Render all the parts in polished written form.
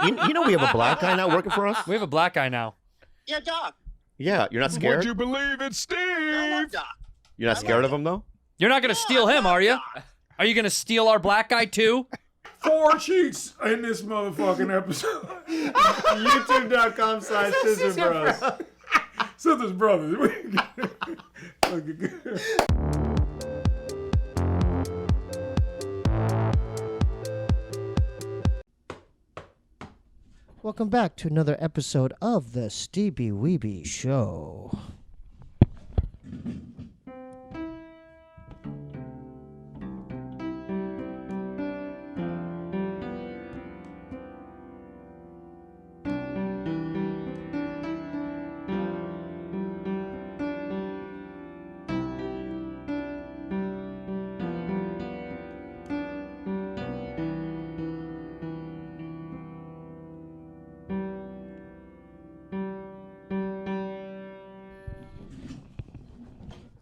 You know we have a black guy now working for us? We have a black guy now. Yeah, Doc. Yeah, you're not scared? Would you believe it, Steve? I love Doc. You're not scared of him, though? You're not going to steal him, are you? Are you going to steal our black guy, too? 4 cheeks in this motherfucking episode. YouTube.com/Scissor Bros. Scissors Brothers. Welcome back to another episode of the Steebee Weebee Show.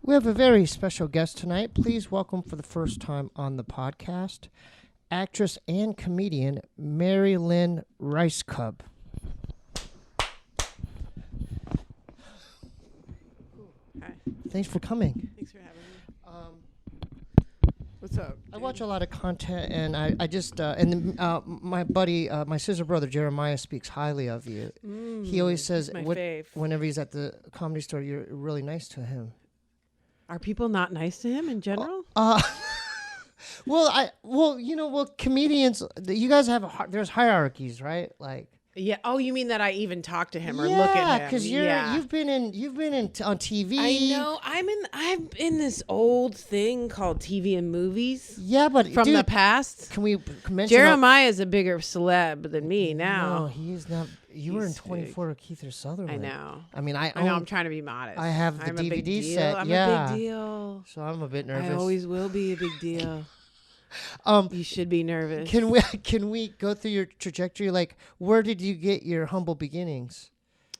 We have a very special guest tonight. Please welcome for the first time on the podcast, actress and comedian Lynn Rajskub. Hi. Thanks for coming. Thanks for having me. What's up? I watch a lot of content, and I just my buddy, my sister brother Jeremiah speaks highly of you. He always says my fave. whenever he's at the comedy store, you're really nice to him. Are people not nice to him in general? Comedians, you guys have there's hierarchies, right? Like, Yeah. Oh, you mean that I even talk to him or look at him? Yeah, because you've been on TV. I know. I'm in this old thing called TV and movies. Yeah, but from the past. Can we mention Jeremiah is a bigger celeb than me now. No, he's not. You were in 24 with Keith or Sutherland. I know. I mean, I know. I'm trying to be modest. I have the I'm a big DVD deal. set. I'm yeah. a big deal. So I'm a bit nervous. I always will be a big deal. You should be nervous. Can we go through your trajectory? Like, where did you get your humble beginnings?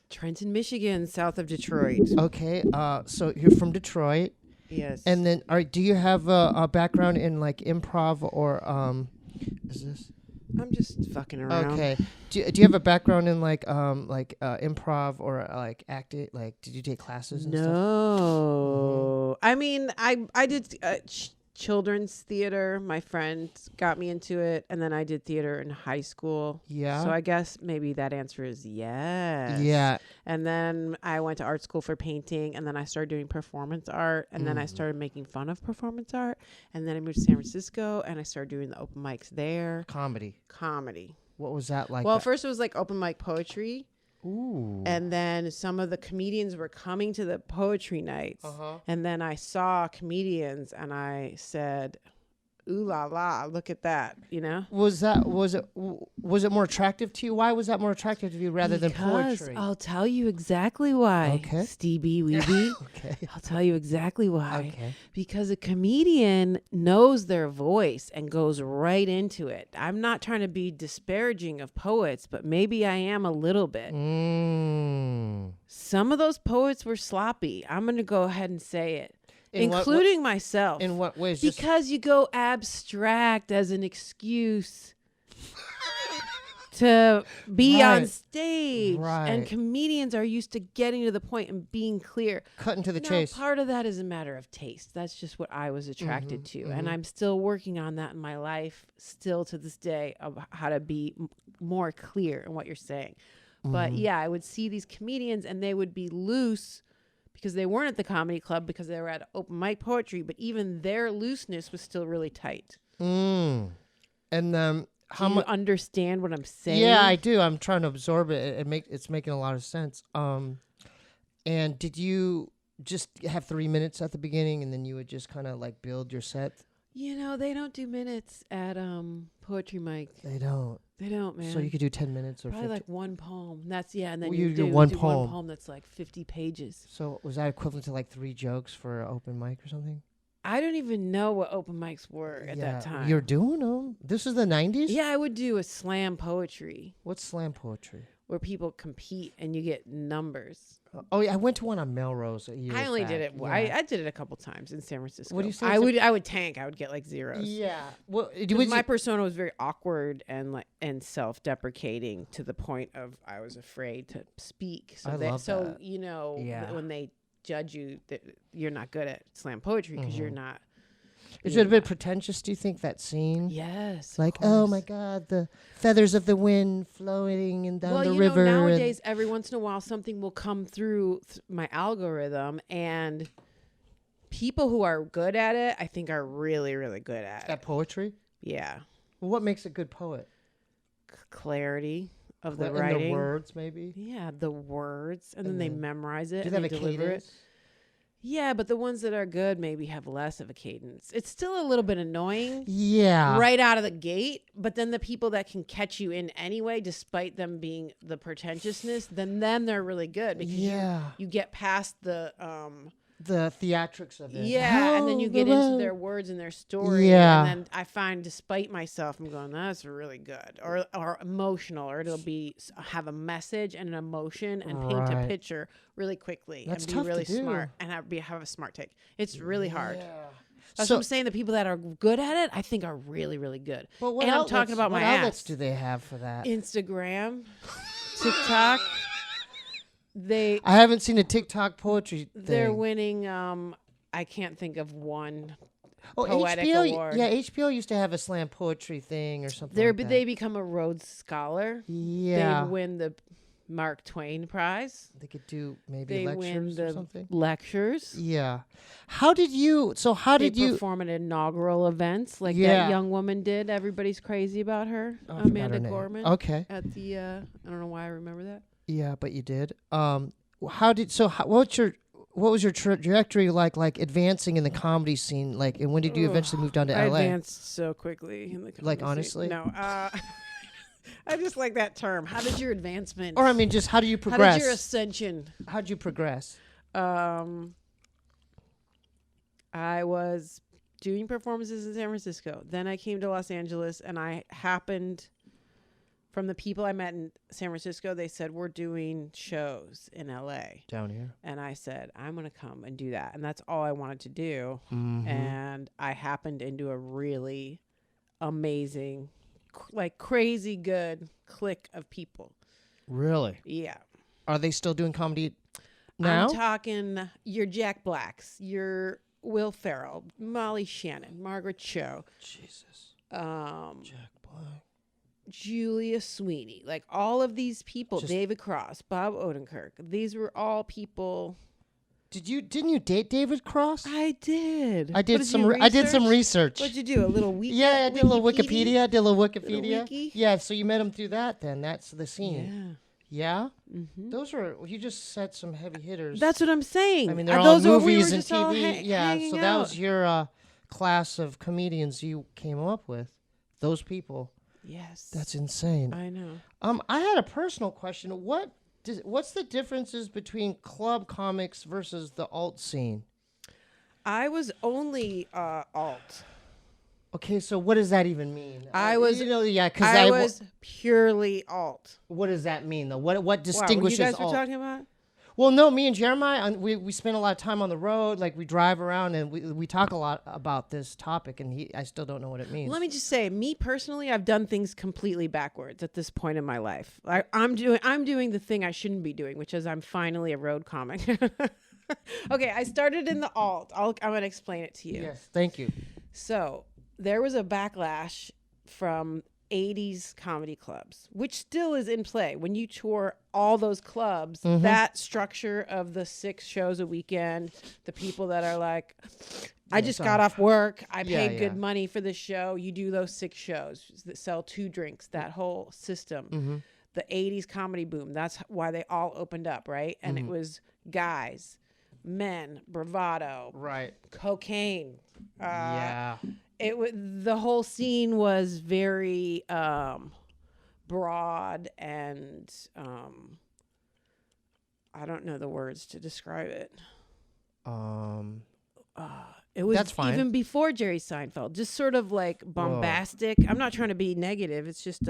Trenton, Michigan, south of Detroit. Okay. So you're from Detroit. Yes. And then, do you have a background in like improv or is this? I'm just fucking around. Okay. Do you have a background in like improv or like acting? Like, did you take classes and stuff? No. I mean, I did children's theater. My friend got me into it, and then I did theater in high school. Yeah. So I guess maybe that answer is yes. Yeah. And then I went to art school for painting, and then I started doing performance art, and then I started making fun of performance art, and then I moved to San Francisco, and I started doing the open mics there. Comedy. What was that like? Well, first it was like open mic poetry. Ooh. And then some of the comedians were coming to the poetry nights. And then I saw comedians and I said, ooh la la, look at that, you know? Was it more attractive to you? Why was that more attractive to you rather than poetry? I'll tell you exactly why. Okay. Steebee Weebee. Okay. I'll tell you exactly why. Okay. Because a comedian knows their voice and goes right into it. I'm not trying to be disparaging of poets, but maybe I am a little bit. Some of those poets were sloppy. I'm going to go ahead and say it. Including myself. In what ways? Because you go abstract as an excuse to be on stage. Right. And comedians are used to getting to the point and being clear. Cutting to the Now, chase. Part of that is a matter of taste. That's just what I was attracted to. And I'm still working on that in my life, still to this day, of how to be more clear in what you're saying. But yeah, I would see these comedians and they would be loose because they weren't at the comedy club, because they were at open mic poetry, but even their looseness was still really tight. And how much understand what I'm saying? Yeah, I do. I'm trying to absorb it. It's making a lot of sense. And did you just have 3 minutes at the beginning, and then you would just kind of like build your set? You know, they don't do minutes at poetry mic. They don't. They don't, man. So you could do 10 minutes or probably 50. like one poem. That's and then Well, you do one one poem that's like 50 pages. So was that equivalent to like 3 jokes for an open mic or something? I don't even know what open mics were at that time. You're doing them. This is the 90s? Yeah, I would do a slam poetry. What's slam poetry? where people compete and you get numbers. Oh yeah, I went to one on Melrose. I only did it. Yeah. I did it a couple times in San Francisco. What do you say? I would tank. I would get like zeros. Yeah. Well, My persona was very awkward and self-deprecating to the point of I was afraid to speak. So I love that. you know, Yeah. when they judge you, that you're not good at slam poetry because you're not. Is it a bit pretentious? Do you think that scene? Yes. Like, of oh course. my God, the feathers of the wind flowing and down Well, the you river. know, and- nowadays, every once in a while, something will come through my algorithm, and people who are good at it, I think, are really, really good at it. At poetry. Yeah. Well, what makes a good poet? Clarity of the And writing. the words, maybe. Yeah, the words, and then And they then- memorize it Do and they they have a deliver cadence? it. Yeah, but the ones that are good maybe have less of a cadence. It's still a little bit annoying Yeah. right out of the gate, but then the people that can catch you in anyway, despite them being the pretentiousness, then they're really good because Yeah. you get past the The theatrics of it. yeah, and then you get into their words and their story. Yeah. And then I find, despite myself, I'm going, that's really good, or emotional, or it'll be have a message and an emotion and paint a Right. picture really quickly That's and be tough to really do. smart and have a smart take. It's really hard. Yeah. That's So- what I'm saying. The people that are good at it, I think, are really, really good. But what and I'm outlets, talking about what my outlets ass. do they have for that? Instagram, TikTok. I haven't seen a TikTok poetry thing. They're winning. I can't think of one. Oh, poetic HBO. award. Yeah, HBO used to have a slam poetry thing or something. Like that. They become a Rhodes Scholar. Yeah. They win the Mark Twain Prize. They could do maybe They lectures win or the something. lectures. Yeah. How did you? So how They did you? perform at inaugural events like Yeah. that young woman did. Everybody's crazy about her. Oh, I forgot Amanda her name. Gorman. Okay. At the I don't know why I remember that. Yeah, but you did. What was your trajectory like advancing in the comedy scene? Like, and when did you eventually move down to I LA? advanced so quickly in the comedy Like, scene. honestly? No. I just like that term. How did your advancement? Or I mean, just how do you how progress? did your ascension? How'd you progress? I was doing performances in San Francisco. Then I came to Los Angeles, and I happened, from the people I met in San Francisco, they said, we're doing shows in LA. Down here. And I said, I'm going to come and do that. And that's all I wanted to do. Mm-hmm. And I happened into a really amazing, like crazy good clique of people. Really? Yeah. Are they still doing comedy now? I'm talking your Jack Blacks, your Will Ferrell, Molly Shannon, Margaret Cho, Jesus. Jack Black. Julia Sweeney, like all of these people, Just- David Cross, Bob Odenkirk. These were all people. Didn't you date David Cross? I did. I did What some. you I did some research? research. What'd you do? A little wiki? Yeah, I did a little Wikipedia. Did a little Wikipedia. wiki? Yeah, so you met him through that. Then that's the scene. Yeah. Yeah. Those were you just said some heavy hitters. That's what I'm saying. I mean, they're all Those are- we movies were and just all TV. Yeah, hanging so that was out. your class of comedians you came up with. Those people. Yes. That's insane. I know. I had a personal question. What's the differences between club comics versus the alt scene? I was only alt. Okay, so what does that even mean? I was- because I was purely alt. What does that mean though? What Wow, what distinguishes you guys were alt? talking about? Well, no, me and Jeremiah, we spend a lot of time on the road. Like we drive around and we talk a lot about this topic, and I still don't know what it means. Let me just say, me personally, I've done things completely backwards at this point in my life. I'm doing the thing I shouldn't be doing, which is I'm finally a road comic. Okay, I started in the alt. I'm going to explain it to you. Yes, thank you. So there was a backlash from 80s comedy clubs, which still is in play. When you tour all those clubs, that structure of the 6 shows a weekend, the people that are like, I just got off work, I paid good money for this show, you do those 6 shows that sell 2 drinks, that whole system. The 80s comedy boom, that's why they all opened up, right? And it was guys, men, bravado, Right. cocaine. Yeah. The whole scene was very broad and I don't know the words to describe it. It was That's fine. even before Jerry Seinfeld, just sort of like bombastic. I'm not trying to be negative. It's just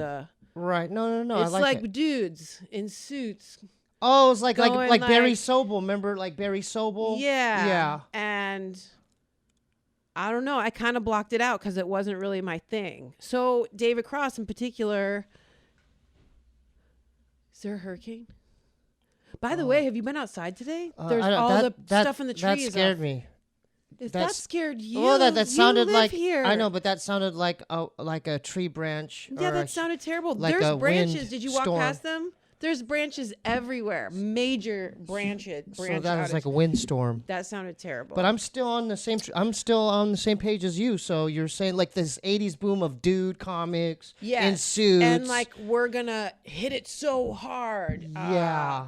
Right. No. It's I like it. dudes in suits. Oh, it's like going Barry like- Sobel. Remember, like Barry Sobel? Yeah. Yeah. And I don't know. I kind of blocked it out because it wasn't really my thing. So David Cross in particular. Is there a hurricane? By the way, have you been outside today? There's all the stuff in the trees. That scared me. If that scared you, Well, that you sounded live like here. I know, but that sounded like a tree branch. Yeah, or that sounded terrible. like There's a branches. wind Did you walk storm. past them? There's branches everywhere. Major branches. So that was outage. like a windstorm. That sounded terrible. But I'm still on the same. I'm still on the same page as you. So you're saying like this '80s boom of dude comics in suits, and like we're gonna hit it so hard. Yeah.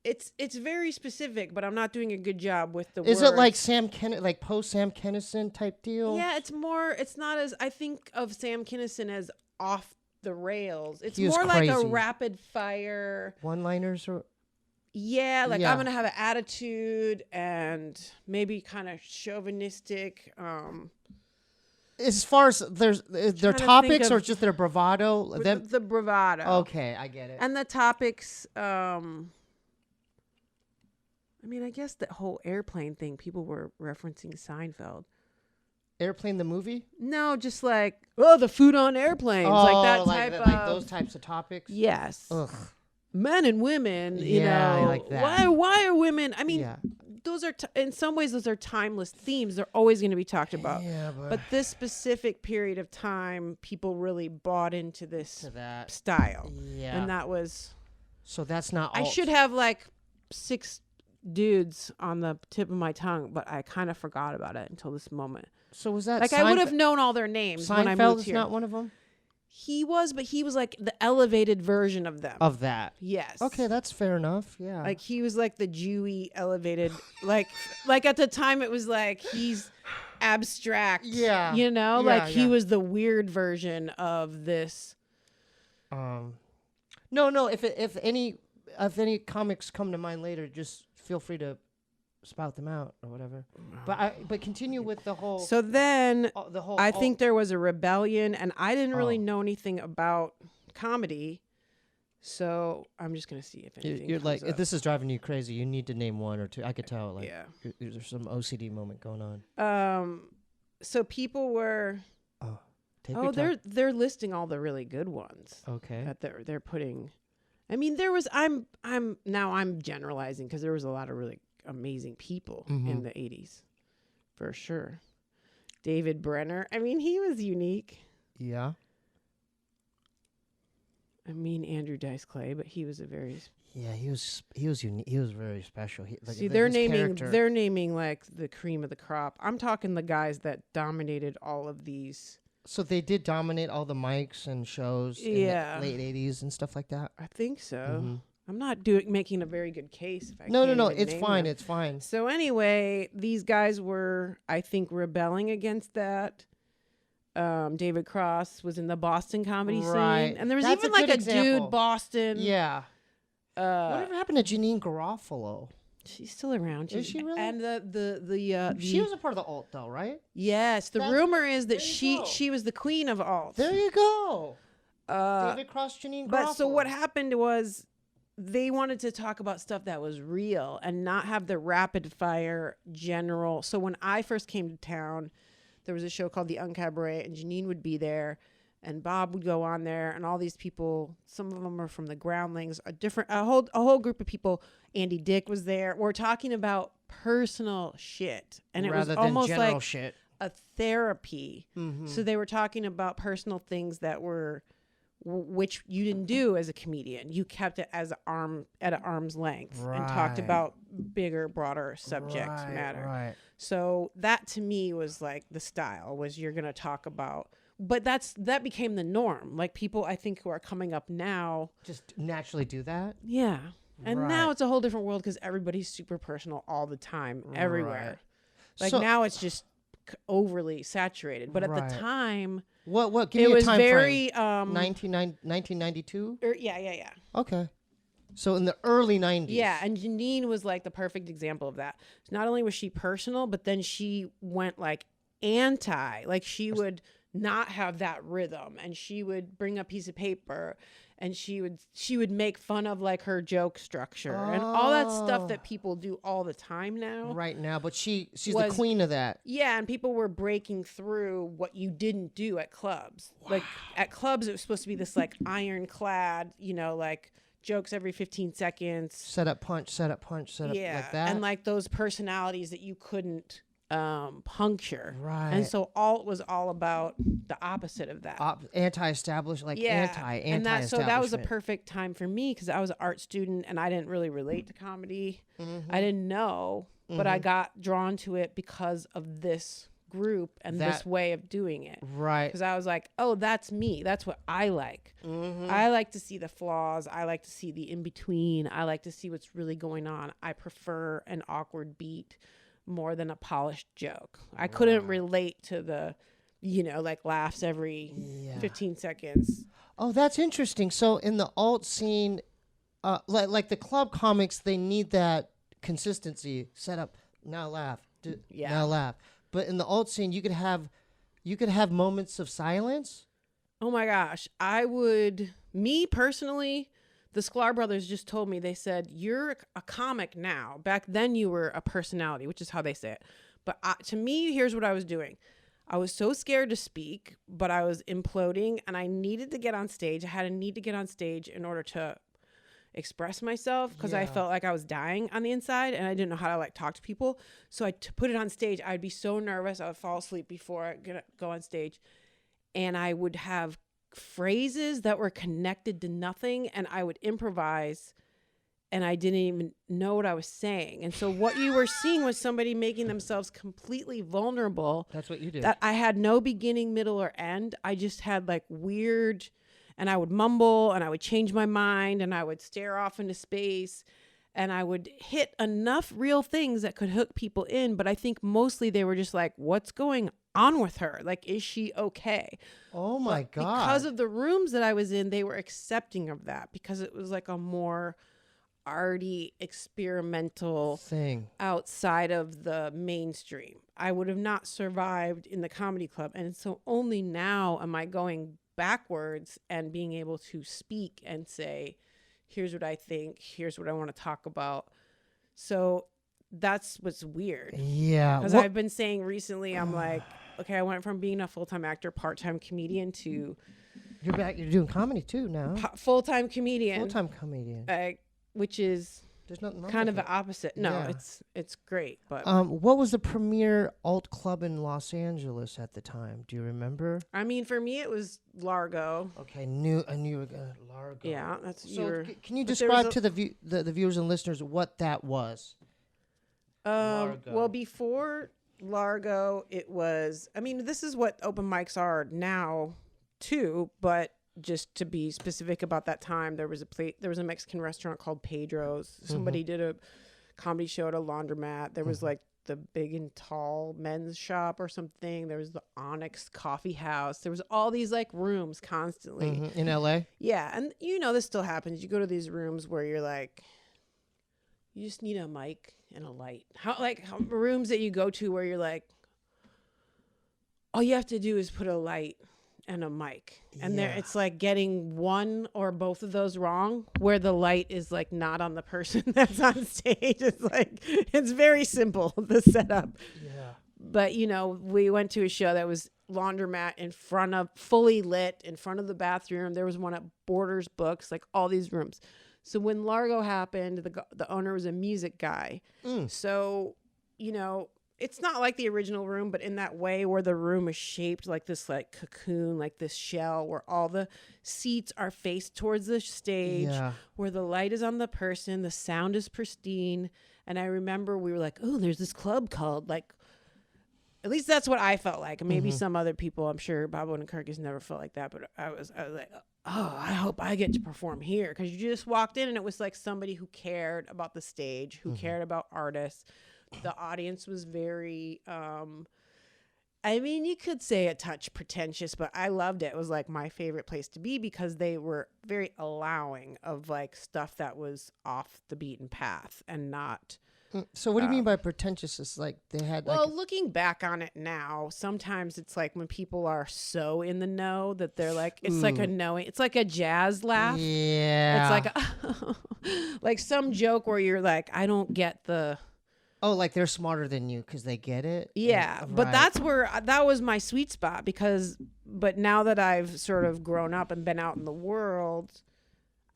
It's very specific, but I'm not doing a good job with the Is words. it like like post Sam Kinison type deal? Yeah, it's more. It's not as I think of Sam Kinison as off the rails. It's He was more like a crazy. rapid fire. One-liners or Yeah, like Yeah. I'm gonna have an attitude and maybe kind of chauvinistic. as far as their Trying to topics think or of- just their bravado. With Them. the bravado. Okay, I get it. And the topics. I mean, I guess the whole airplane thing. People were referencing Seinfeld. Airplane the movie. No, just like the food on airplanes, like that type of like those types of topics. Yes. Ugh. Men and women, you Yeah, I know, like that. why are women? I mean, Yeah. those are in some ways those are timeless themes. They're always going to be talked about. Yeah, But this specific period of time, people really bought into this to that. style, Yeah. and that was. So that's not. I alt. should have like 6 dudes on the tip of my tongue, but I kind of forgot about it until this moment. So was that Like I would have known all their names when I Seinfeld moved is here. not one of them. He was, but he was like the elevated version of them. Of that. Yes. Okay, that's fair enough. Yeah. Like he was like the Jewy elevated, like at the time it was like he's abstract. Yeah. You know, Yeah, like he yeah. was the weird version of this. No. If any comics come to mind later, just feel free to spout them out or whatever. But continue with the whole. So then the whole. I think there was a rebellion, and I didn't really Oh. know anything about comedy. So I'm just gonna see if anything. You're like, comes if up. this is driving you crazy, you need to name one or two. I could tell. Like, Yeah. there's some OCD moment going on. So people were. Take your time. They're listing all the really good ones. Okay. That they're putting. I mean, there was. I'm generalizing because there was a lot of really amazing people in the 80s, for sure. David Brenner. I mean, he was unique. Yeah. I mean, Andrew Dice Clay, but he was a very. Yeah, he was unique. He was very special. See, they're naming like the cream of the crop. I'm talking the guys that dominated all of these. So they did dominate all the mics and shows in Yeah. the late 80s and stuff like that. I think so. Mhm. I'm not making a very good case. If I No, can't even it's name fine. them. It's fine. So anyway, these guys were, I think, rebelling against that. David Cross was in the Boston comedy Right. scene, and there was That's even a like good a example. dude Boston. Yeah. Whatever happened to Janine Garofalo? She's still around. Is she really? And She was a part of the alt, though, right? yes. The That's- rumor is that there you go. she was the queen of alt. There you go. Uh, David Cross, Janine Garofalo. But so what happened was they wanted to talk about stuff that was real and not have the rapid fire general. So when I first came to town, there was a show called The Uncabaret, and Janine would be there, and Bob would go on there, and all these people. Some of them are from the Groundlings, a whole group of people. Andy Dick was there. We're talking about personal shit, and it Rather was than almost general like shit. a therapy. Mm-hmm. So they were talking about personal things that were, which you didn't do as a comedian. You kept it as at arm's length and talked Right. about bigger, broader subject matter. Right. So that to me was like the style was you're going to talk about, but that became the norm. Like people I think who are coming up now. Just naturally do that. Yeah. And Right. now it's a whole different world because everybody's super personal all the time, everywhere. Like So- now it's just overly saturated. But at Right. the time, What? Give it me a was time very frame. 1992. yeah. Okay. So in the early 90s. Yeah, and Janine was like the perfect example of that. Not only was she personal, but then she went like anti. Like she would not have that rhythm, and she would bring a piece of paper and she would make fun of like her joke structure and all that stuff that people do all the time now. Right now, but she's the queen of that. Yeah, and people were breaking through what you didn't do at clubs. Wow. Like at clubs, it was supposed to be this like ironclad, like jokes every 15 seconds. Set up, punch, set up, punch, set up, like that. And like those personalities that you couldn't puncture. Right. And so it was all about the opposite of that. Anti-established, like anti-establishment. So that was a perfect time for me because I was an art student and I didn't really relate to comedy. Mm-hmm. I didn't know, but I got drawn to it because of this group and this way of doing it. Right. Because I was like, oh, that's me. That's what I like. Mm-hmm. I like to see the flaws. I like to see the in-between. I like to see what's really going on. I prefer an awkward beat more than a polished joke. I couldn't relate to the, like laughs every 15 seconds. Oh, that's interesting. So in the alt scene, like the club comics, they need that consistency. Set up, now laugh, now laugh. But in the alt scene, you could have moments of silence. Oh my gosh, me personally, the Sklar brothers just told me, they said, you're a comic now. Back then you were a personality, which is how they say it. But to me, here's what I was doing. I was so scared to speak, but I was imploding and I needed to get on stage. I had a need to get on stage in order to express myself because I felt like I was dying on the inside and I didn't know how to like talk to people. So to put it on stage, I'd be so nervous. I would fall asleep before I go on stage. And I would have phrases that were connected to nothing and I would improvise and I didn't even know what I was saying. And so what you were seeing was somebody making themselves completely vulnerable. That's what you did. That I had no beginning, middle, or end. I just had like weird, and I would mumble and I would change my mind and I would stare off into space and I would hit enough real things that could hook people in. But I think mostly they were just like, what's going on with her? Like, is she okay? Oh my God. Because of the rooms that I was in, they were accepting of that because it was like a more arty, experimental thing outside of the mainstream. I would have not survived in the comedy club. And so only now am I going backwards and being able to speak and say, here's what I think, here's what I want to talk about. So that's what's weird. Yeah. Because I've been saying recently, I'm like, okay, I went from being a full-time actor, part-time comedian to... You're back, you're doing comedy too now. Full-time comedian. Full-time comedian. Which is there's nothing wrong kind with of the opposite. No, it's great. But what was the premier alt club in Los Angeles at the time? Do you remember? I mean, for me, it was Largo. Okay, I knew you were gonna Largo. Yeah, that's so. Can you describe to the viewers and listeners what that was? Largo. Well, before Largo, it was. I mean, this is what open mics are now, too. But just to be specific about that time, there was a Mexican restaurant called Pedro's. Somebody did a comedy show at a laundromat. There was like the Big and Tall men's shop or something. There was the Onyx Coffee House. There was all these like rooms constantly in LA. Yeah, and this still happens. You go to these rooms where you're like, you just need a mic and a light. How rooms that you go to where you're like, all you have to do is put a light and a mic, and there it's like getting one or both of those wrong, where the light is like not on the person that's on stage. It's like, it's very simple, the setup. But we went to a show that was laundromat in front of, fully lit in front of the bathroom. There was one at Borders Books, like all these rooms. So when Largo happened, the owner was a music guy. So it's not like the original room, but in that way where the room is shaped like this, like cocoon, like this shell, where all the seats are faced towards the stage, where the light is on the person, the sound is pristine. And I remember we were like, oh, there's this club called, like, at least that's what I felt like. And maybe some other people, I'm sure Bob Odenkirk has never felt like that, but I was like, oh, I hope I get to perform here. Because you just walked in and it was like somebody who cared about the stage, who cared about artists. The audience was very, I mean, you could say a touch pretentious, but I loved it. It was like my favorite place to be because they were very allowing of like stuff that was off the beaten path and not So what do you mean by pretentious? It's like they had Well, like looking back on it now, sometimes it's like when people are so in the know that they're like, it's like a knowing. It's like a jazz laugh. yeah. It's like like some joke where you're like, I don't get the. oh, like they're smarter than you because they get it. Yeah, And- but right. that's where that was my sweet spot but now that I've sort of grown up and been out in the world,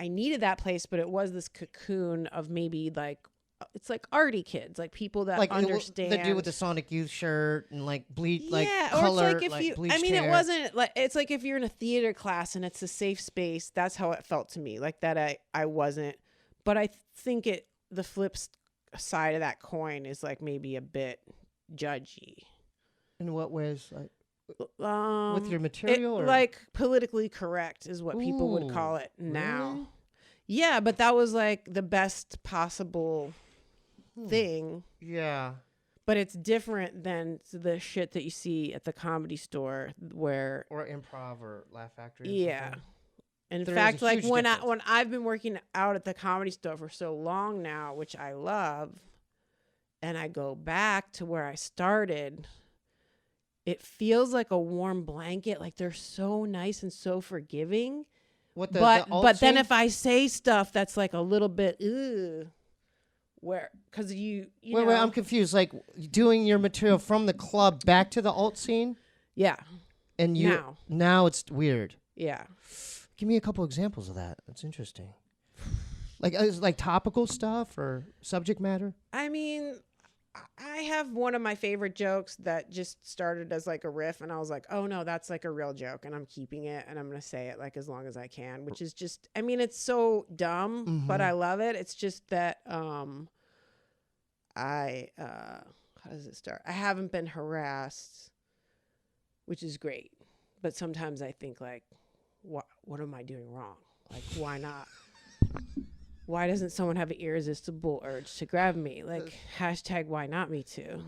I needed that place, but it was this cocoon of maybe like, it's like arty kids, like people that like understand. the dude with the Sonic Youth shirt and like bleach, like yeah, color, or it's like if you. I bleached mean, hair. it wasn't like it's like if you're in a theater class and it's a safe space. That's how it felt to me. Like that, I wasn't. But I think the flip side of that coin is like maybe a bit judgy. In what ways? Like With your material, or like politically correct is what people would call it now. really? Yeah, but that was like the best possible thing. yeah. But it's different than the shit that you see at the Comedy Store where Or improv or Laugh Factory. Or yeah. something. In There is fact, a like huge when difference. I've been working out at the Comedy Store for so long now, which I love, and I go back to where I started, it feels like a warm blanket. Like they're so nice and so forgiving. What But alt then scene? if I say stuff that's like a little bit where because you wait, know, I'm confused. Like doing your material from the club back to the alt scene, yeah, and you now it's weird. yeah. Give me a couple examples of that. That's interesting. Like is it like topical stuff or subject matter. I mean, I have one of my favorite jokes that just started as like a riff, and I was like, oh no, that's like a real joke, and I'm keeping it, and I'm gonna say it like as long as I can, which is just, I mean, it's so dumb, but I love it. It's just that how does it start? I haven't been harassed, which is great, but sometimes I think like, what am I doing wrong? Like, why not? Why doesn't someone have an irresistible urge to grab me? Like, hashtag why not me too?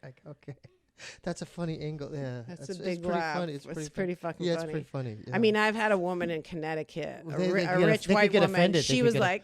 Like, okay. That's a funny angle. Yeah. That's it's a big pretty laugh. funny. It's pretty pretty funny. fucking Yeah, funny. it's pretty funny. Yeah. I mean, I've had a woman in Connecticut, They a could rich they could white get woman. offended. They She could was get like,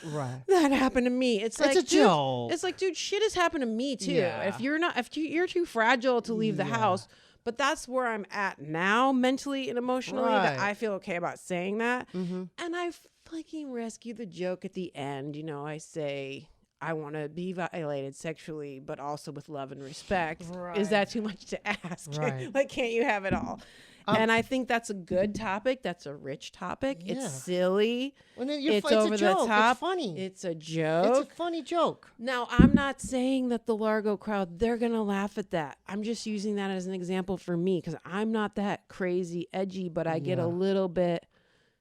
right. that happened to me. It's like, It's a dude, joke. it's like, dude, shit has happened to me too. Yeah. If you're too fragile to leave the house. But that's where I'm at now, mentally and emotionally, that Right. I feel okay about saying that. Mm-hmm. And I fucking rescue the joke at the end. You know, I say, I want to be violated sexually, but also with love and respect. Right. Is that too much to ask? Right. Like, can't you have it all? And I think that's a good topic. That's a rich topic. Yeah. It's silly. Well, then It's it's over a joke. the top. It's funny. It's a joke. It's a funny joke. Now, I'm not saying that the Largo crowd, they're going to laugh at that. I'm just using that as an example for me because I'm not that crazy edgy, but I get a little bit,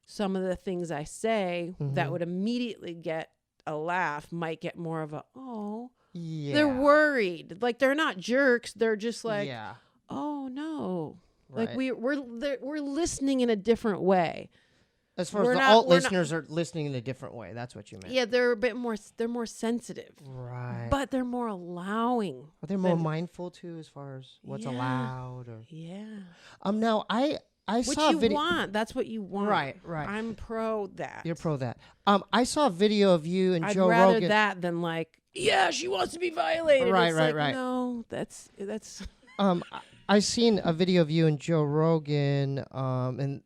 some of the things I say that would immediately get a laugh might get more of a, oh, Yeah. they're worried. Like, they're not jerks. They're just like, yeah. oh, no. Right. Like, we're listening in a different way. As far as we're the not- alt we're not- listeners are listening in a different way. That's what you meant. Yeah, they're a bit more, they're more sensitive. Right. But they're more allowing. Are they more than- mindful too, as far as what's Yeah. allowed? Or Yeah. now I What saw a you video. want. That's what you want. Right. I'm pro that. You're pro that. I saw a video of you and I'd Joe rather Rogan. that than like, yeah, she wants to be violated. Right, It's right, like, right. No, that's I seen a video of you and Joe Rogan, and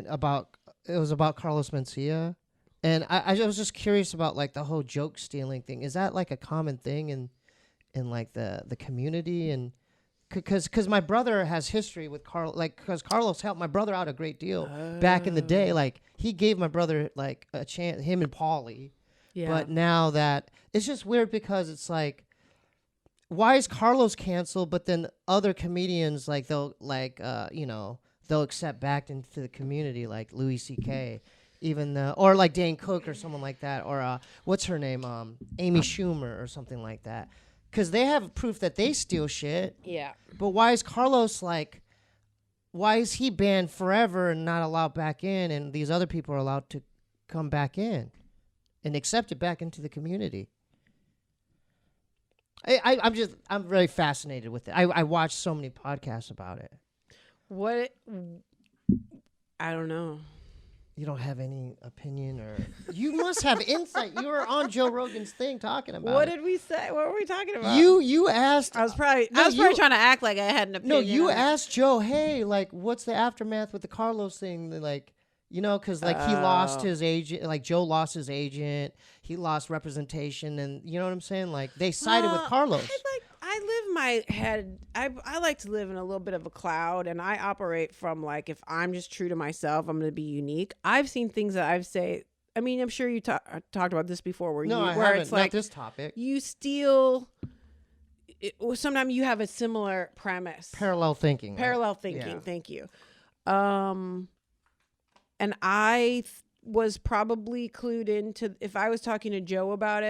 about it was about Carlos Mencia, and I was just curious about like the whole joke stealing thing. Is that like a common thing in like the community? And because my brother has history with Carlos, like because Carlos helped my brother out a great deal back in the day. Like he gave my brother like a chance, him and Paulie. yeah. But now that it's just weird because it's like, why is Carlos canceled? But then other comedians like they'll accept back into the community like Louis C.K. even or like Dane Cook or someone like that, or what's her name, Amy Schumer or something like that, because they have proof that they steal shit. Yeah. But why is Carlos like? Why is he banned forever and not allowed back in, and these other people are allowed to come back in and accept it back into the community? I'm very fascinated with it. I watched so many podcasts about it. What? I don't know. You don't have any opinion, or You must have insight. You were on Joe Rogan's thing talking about What it. did we say? What were we talking about? You asked. I was probably No, trying to act like I had an opinion. No, you on it. asked Joe, hey, like, what's the aftermath with the Carlos thing? Like, you know, because like he lost his agent, like Joe lost his agent, he lost representation, and you know what I'm saying? Like they sided with Carlos. I live my head. I like to live in a little bit of a cloud, and I operate from like if I'm just true to myself, I'm going to be unique. I've seen things that I've say. I mean, I'm sure you talked about this before, where No, I where haven't. it's like Not this topic. you steal. Sometimes you have a similar premise. Parallel thinking. Parallel right? thinking. Yeah. Thank you. And I was probably clued into, if I was talking to Joe about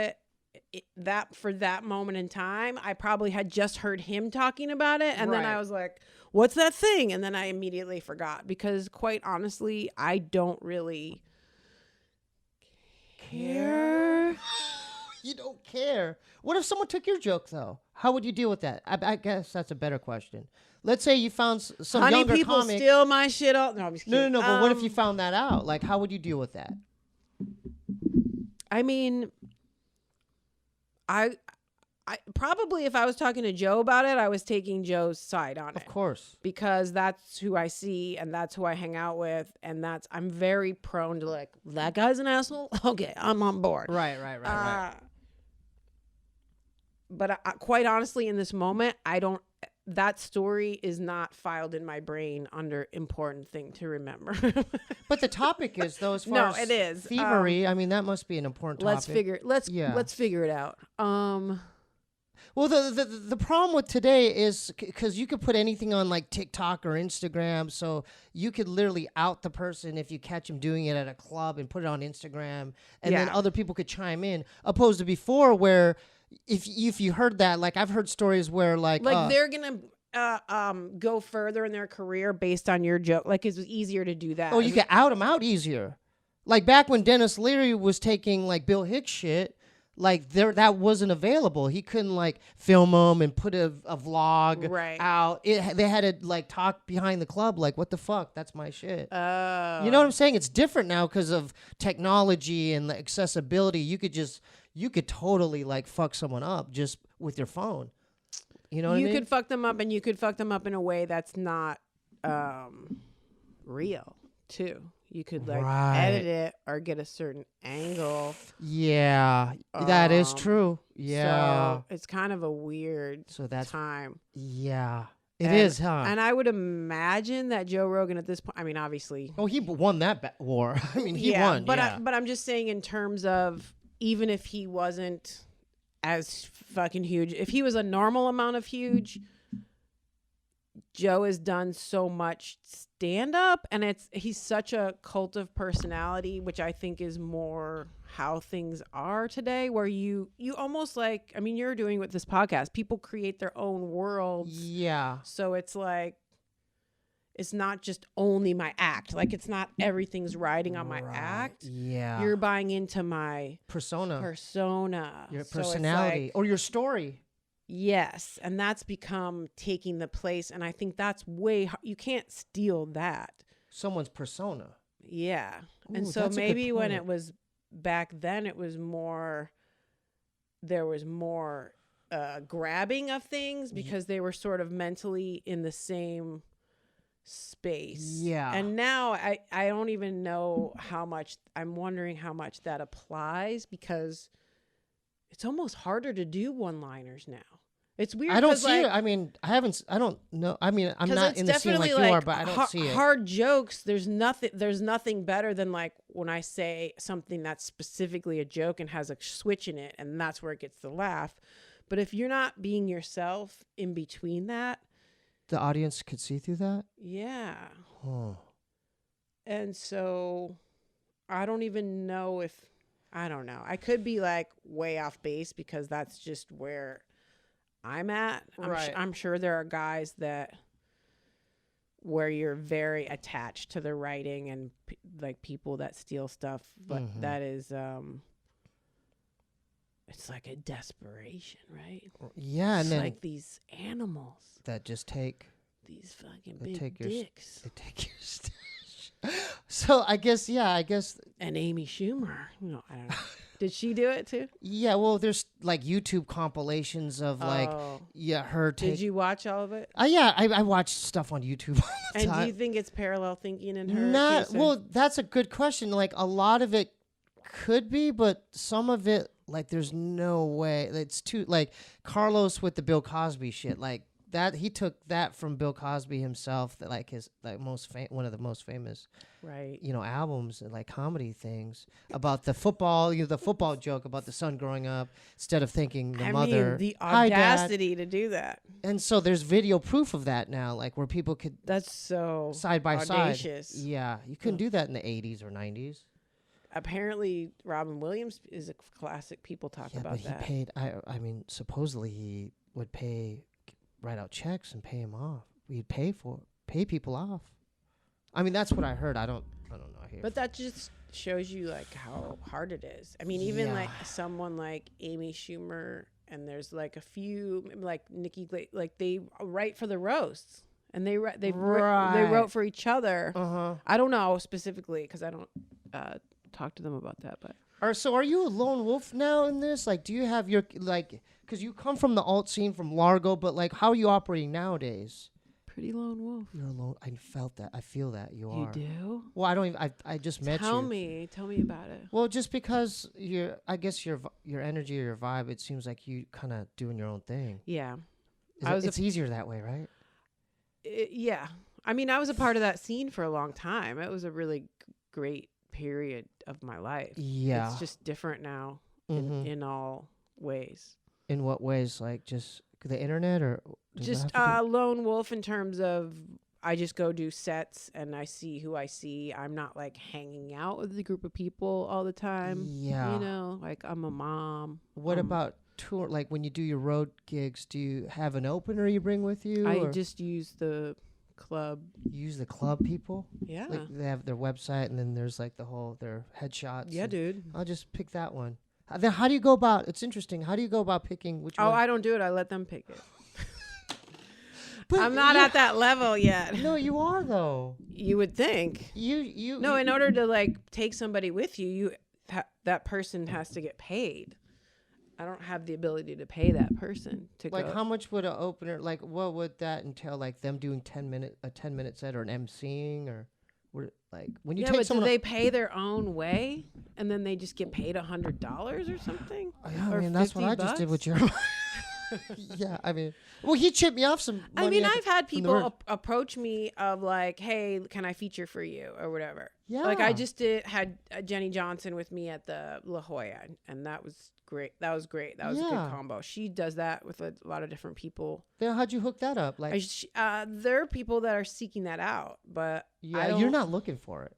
that for that moment in time, I probably had just heard him talking about it. And then I was like, what's that thing? And then I immediately forgot because quite honestly, I don't really care. You don't care. What if someone took your joke though? How would you deal with that? I guess that's a better question. Let's say you found some Honey, younger people comic. steal my shit all. No, I'm just kidding. No. But what if you found that out? Like, how would you deal with that? I mean, I probably if I was talking to Joe about it, I was taking Joe's side on it. Of course. Because that's who I see and that's who I hang out with, and I'm very prone to like, that guy's an asshole. Okay, I'm on board. Right. But quite honestly, in this moment, that story is not filed in my brain under important thing to remember. But the topic is though, as far as it is thievery. I mean, that must be an important topic. Let's figure it out. Well, the problem with today is because you could put anything on like TikTok or Instagram, so you could literally out the person if you catch them doing it at a club and put it on Instagram, and then other people could chime in. Opposed to before, where if you heard that, like I've heard stories where like they're gonna go further in their career based on your joke. Like it's easier to do that. Oh, you can out them out easier. Like back when Dennis Leary was taking like Bill Hicks shit. Like that wasn't available. He couldn't like film them and put a vlog out. They had to like talk behind the club. Like, what the fuck? That's my shit. You know what I'm saying? It's different now because of technology and the accessibility. You could totally like fuck someone up just with your phone. You know what I mean? You could fuck them up, and you could fuck them up in a way that's not real too. You could like edit it or get a certain angle. Yeah, that is true. Yeah. So it's kind of a weird time. Yeah. It is, huh? And I would imagine that Joe Rogan at this point, I mean, obviously. Oh, he won that war. I mean, he won. But I'm just saying in terms of even if he wasn't as fucking huge, if he was a normal amount of huge, Joe has done so much stand up, and he's such a cult of personality, which I think is more how things are today, where you almost like, I mean, you're doing with this podcast, people create their own worlds. Yeah. So it's like, it's not just only my act. Like it's not everything's riding on my act. Yeah. You're buying into my persona. Your personality or your story. Yes, and that's become taking the place, and I think that's you can't steal that. Someone's persona. Yeah. Ooh, and so maybe when it was back then, it was more, there was more grabbing of things because they were sort of mentally in the same space. Yeah. And now I don't even know how much, I'm wondering how much that applies because it's almost harder to do one-liners now. It's weird. I don't see it. I mean, I don't know. I mean, I'm not in the scene like you are, but I don't see it. Hard jokes. There's nothing better than like when I say something that's specifically a joke and has a switch in it, and that's where it gets the laugh. But if you're not being yourself in between that, the audience could see through that. Yeah. Oh. And so I don't even know if, I don't know. I could be like way off base because that's just where I'm at. I'm sure there are guys where you're very attached to the writing and like people that steal stuff, but that is it's like a desperation, right? Yeah, it's and then like these animals that just take these fucking big dicks. They take your stash. So I guess, And Amy Schumer. No, I don't know. Did she do it too? yeah. Well, there's like YouTube compilations of like, Oh. her take. Did you watch all of it? Yeah, I watch stuff on YouTube all the And time. do you think it's parallel thinking in her? Not case, or- well. That's a good question. Like a lot of it could be, but some of it, like, there's no way. It's too like Carlos with the Bill Cosby shit. Like that, he took that from Bill Cosby himself. That like his like one of the most famous, Right. albums and like comedy things about the football. The football joke about the son growing up instead of thinking the I mother. mean, the "Hi, Dad." audacity to do that. And so there's video proof of that now, like where people could That's so side by audacious. side. Yeah, you couldn't do that in the 80s or 90s. Apparently, Robin Williams is a classic. People talk Yeah, about but he that. paid. I mean, supposedly he would write out checks and pay him off. He'd pay people off. I mean, that's what I heard. I don't know here. But that just shows you like how hard it is. I mean, even Yeah. like someone like Amy Schumer, and there's like a few like Nikki like they write for the roasts, and they Right. wrote for each other. Uh-huh. I don't know specifically because I don't talk to them about that, but So are you a lone wolf now in this? Like, do you have your like? Because you come from the alt scene from Largo, but like, how are you operating nowadays? pretty lone wolf. You're alone. I felt that. I feel that you are. You do? Well, I don't even. I just met you. Tell me about it. Well, just because I guess your energy or your vibe, it seems like you kind of doing your own thing. Yeah. It's easier that way, right? Yeah. I mean, I was a part of that scene for a long time. It was a really great period of my life. Yeah. It's just different now Mhm. in all ways. In what ways? Like just the internet, or does that Just have to lone wolf in terms of I just go do sets and I see who I see. I'm not like hanging out with a group of people all the time. Yeah. You know, like I'm a mom. What about tour? Like when you do your road gigs, do you have an opener you bring with you? I or just use the club. you use the club people. Yeah. Like they have their website, and then there's like their headshots. Yeah, and dude. I'll just pick that one. Then how do you go about? It's interesting. How do you go about picking which Oh, one? I don't do it. I let them pick it. But I'm not you- at that level yet. No, you are though. You would think. You No, in order to like take somebody with you, that person has to get paid. I don't have the ability to pay that person to like go. how much would an opener, like what would that entail? Like them doing a 10-minute set or an emceeing, or like when you Yeah, take but do someone. they pay their own way and then they just get paid $100 or something? Yeah, I Or mean that's what I just did with $50? Jeremiah. Yeah, I mean, well, he chipped me off some money. I mean, at I've the- had from the people merch. approach me of like, "Hey, can I feature for you or whatever?" Yeah. Like I just had Jenny Johnson with me at the La Jolla, and that was great. That was great. That was a Yeah. good combo. She does that with a lot of different people. Then how'd you hook that up? Like, There are people that are seeking that out, but yeah, you're not looking for it.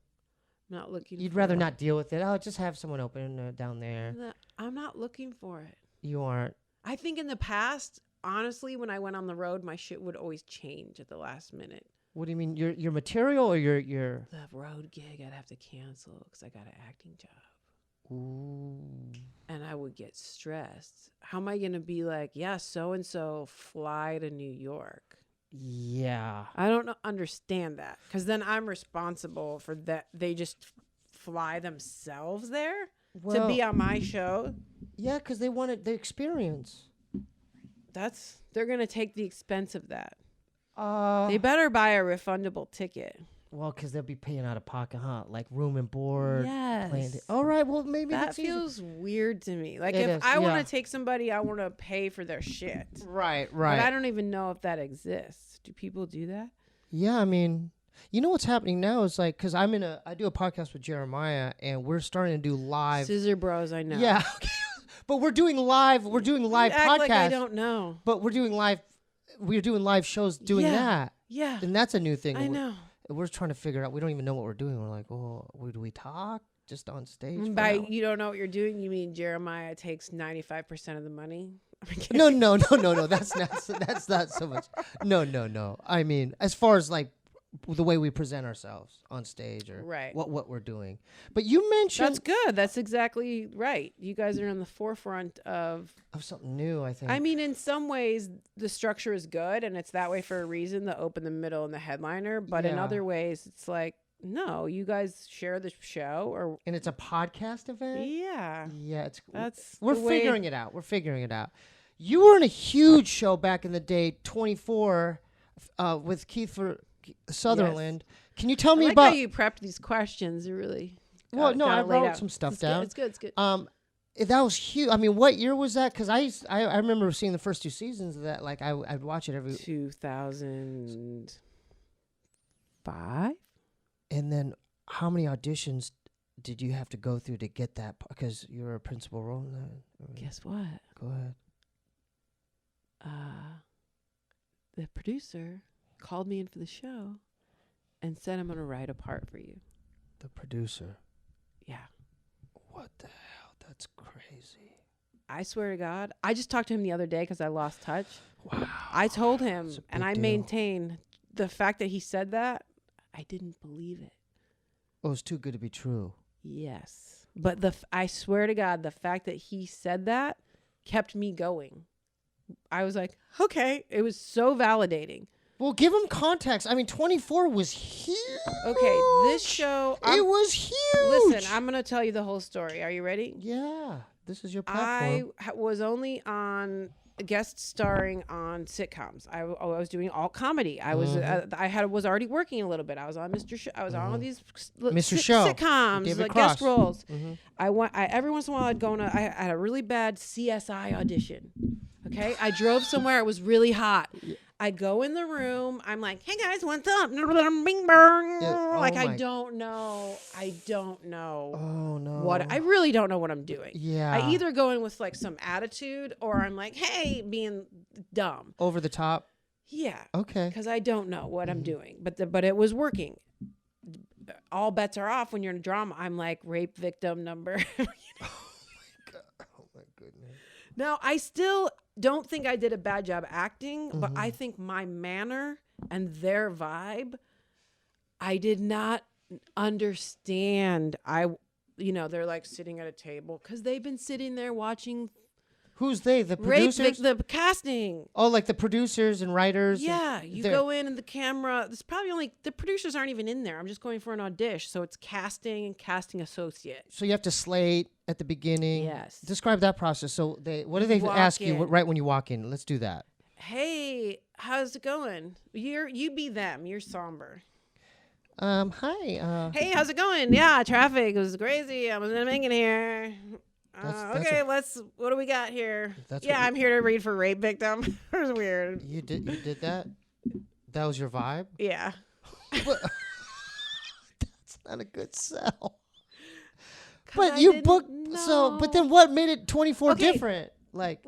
I'm not looking. You'd for rather it. not deal with it. Oh, just have someone open down there. I'm not looking for it. You aren't. I think in the past, honestly, when I went on the road, my shit would always change at the last minute. What do you mean? Your material or your? The road gig, I'd have to cancel because I got an acting job. Ooh. And I would get stressed. How am I going to be like, yeah, so-and-so fly to New York? Yeah. I don't understand that because then I'm responsible for that. They just fly themselves there to be on my show. Yeah, because they wanted the experience. They're going to take the expense of that. Uh, They better buy a refundable ticket. Well, because they'll be paying out of pocket, huh? Like room and board. Yes. All right. Well, maybe That that's easy. feels weird to me. Like It if is, I want yeah. to take somebody, I want to pay for their shit. Right. But I don't even know if that exists. Do people do that? Yeah, I mean, you know what's happening now is like, because I do a podcast with Jeremiah, and we're starting to do live. Scissor Bros, I know. Yeah, but we're doing live. We're doing live You act podcasts. like I don't know. But we're doing live shows doing Yeah. that, Yeah, and that's a new thing. I know. We're trying to figure out. We don't even know what we're doing. We're like, oh, do we talk just on stage? for By an hour? you don't know what you're doing, you mean Jeremiah takes 95% of the money? No. That's not so much. No. I mean, as far as like the way we present ourselves on stage, or Right. what we're doing. But you mentioned That's good. That's exactly right. You guys are on the forefront of. something new. I think. I mean, in some ways, the structure is good, and it's that way for a reason. The open, the middle, and the headliner. But in Yeah. other ways, it's like No, you guys share the show, or And it's a podcast event? yeah, Yeah, we're figuring it out. We're figuring it out. You were in a huge show back in the day, 24, with Keith Sutherland. Can you tell me I like about? how you prepped these questions. You really. Well, no, got I it laid wrote out. some stuff It's down. Good. It's good. That was huge. I mean, what year was that? Because I remember seeing the first 2 seasons of that. Like I'd watch it every. 2005. And then, how many auditions did you have to go through to get that? Because you were a principal role in that. Guess what? Go ahead. The producer called me in for the show and said, I'm going to write a part for you. The producer. Yeah. What the hell? That's crazy. I swear to God. I just talked to him the other day because I lost touch. Wow. I told him, That's a and big I deal. maintain the fact that he said that, I didn't believe it. Oh, it was too good to be true. Yes. But I swear to God, the fact that he said that kept me going. I was like, okay. It was so validating. Well, give him context. I mean, 24 was huge. Okay, this show. It was huge. Listen, I'm going to tell you the whole story. Are you ready? Yeah, this is your I platform. was only on guest starring on sitcoms. I was doing all comedy. I was was already working a little bit. I was on Mr. I was on all these Mr. Show. sitcoms, David like Cross. guest roles. I every once in a while I'd go on. I had a really bad CSI audition. Okay, I drove somewhere. It was really hot. I go in the room. I'm like, "Hey guys, what's up?" Bing bang. Like I don't know. Oh no. What I really don't know what I'm doing. Yeah. I either go in with like some attitude or I'm like, hey, being dumb. Over the top. Yeah. Okay. Because I don't know what I'm doing. But it was working. All bets are off when you're in a drama. I'm like rape victim number. Oh my goodness. Now, I still don't think I did a bad job acting, but I think my manner and their vibe, I did not understand. They're like sitting at a table because they've been sitting there watching. Who's they? The producers? The casting. Oh, like the producers and writers? Yeah, you go in and the camera. There's probably only the producers aren't even in there. I'm just going for an audition, so it's casting and casting associate. So you have to slate at the beginning. Yes. Describe that process. So what do they Walk ask you in. right when you walk in? Let's do that. Hey, how's it going? You be them. You're somber. Hi. Hey, how's it going? Yeah, traffic was crazy. I was gonna make it here. That's Okay, what do we got here? That's Yeah, what I'm here to read for rape victim. It was weird. You did that? That was your vibe? Yeah. That's not a good sell. 'Cause But I you didn't booked but then what made it 24 Okay. different? Like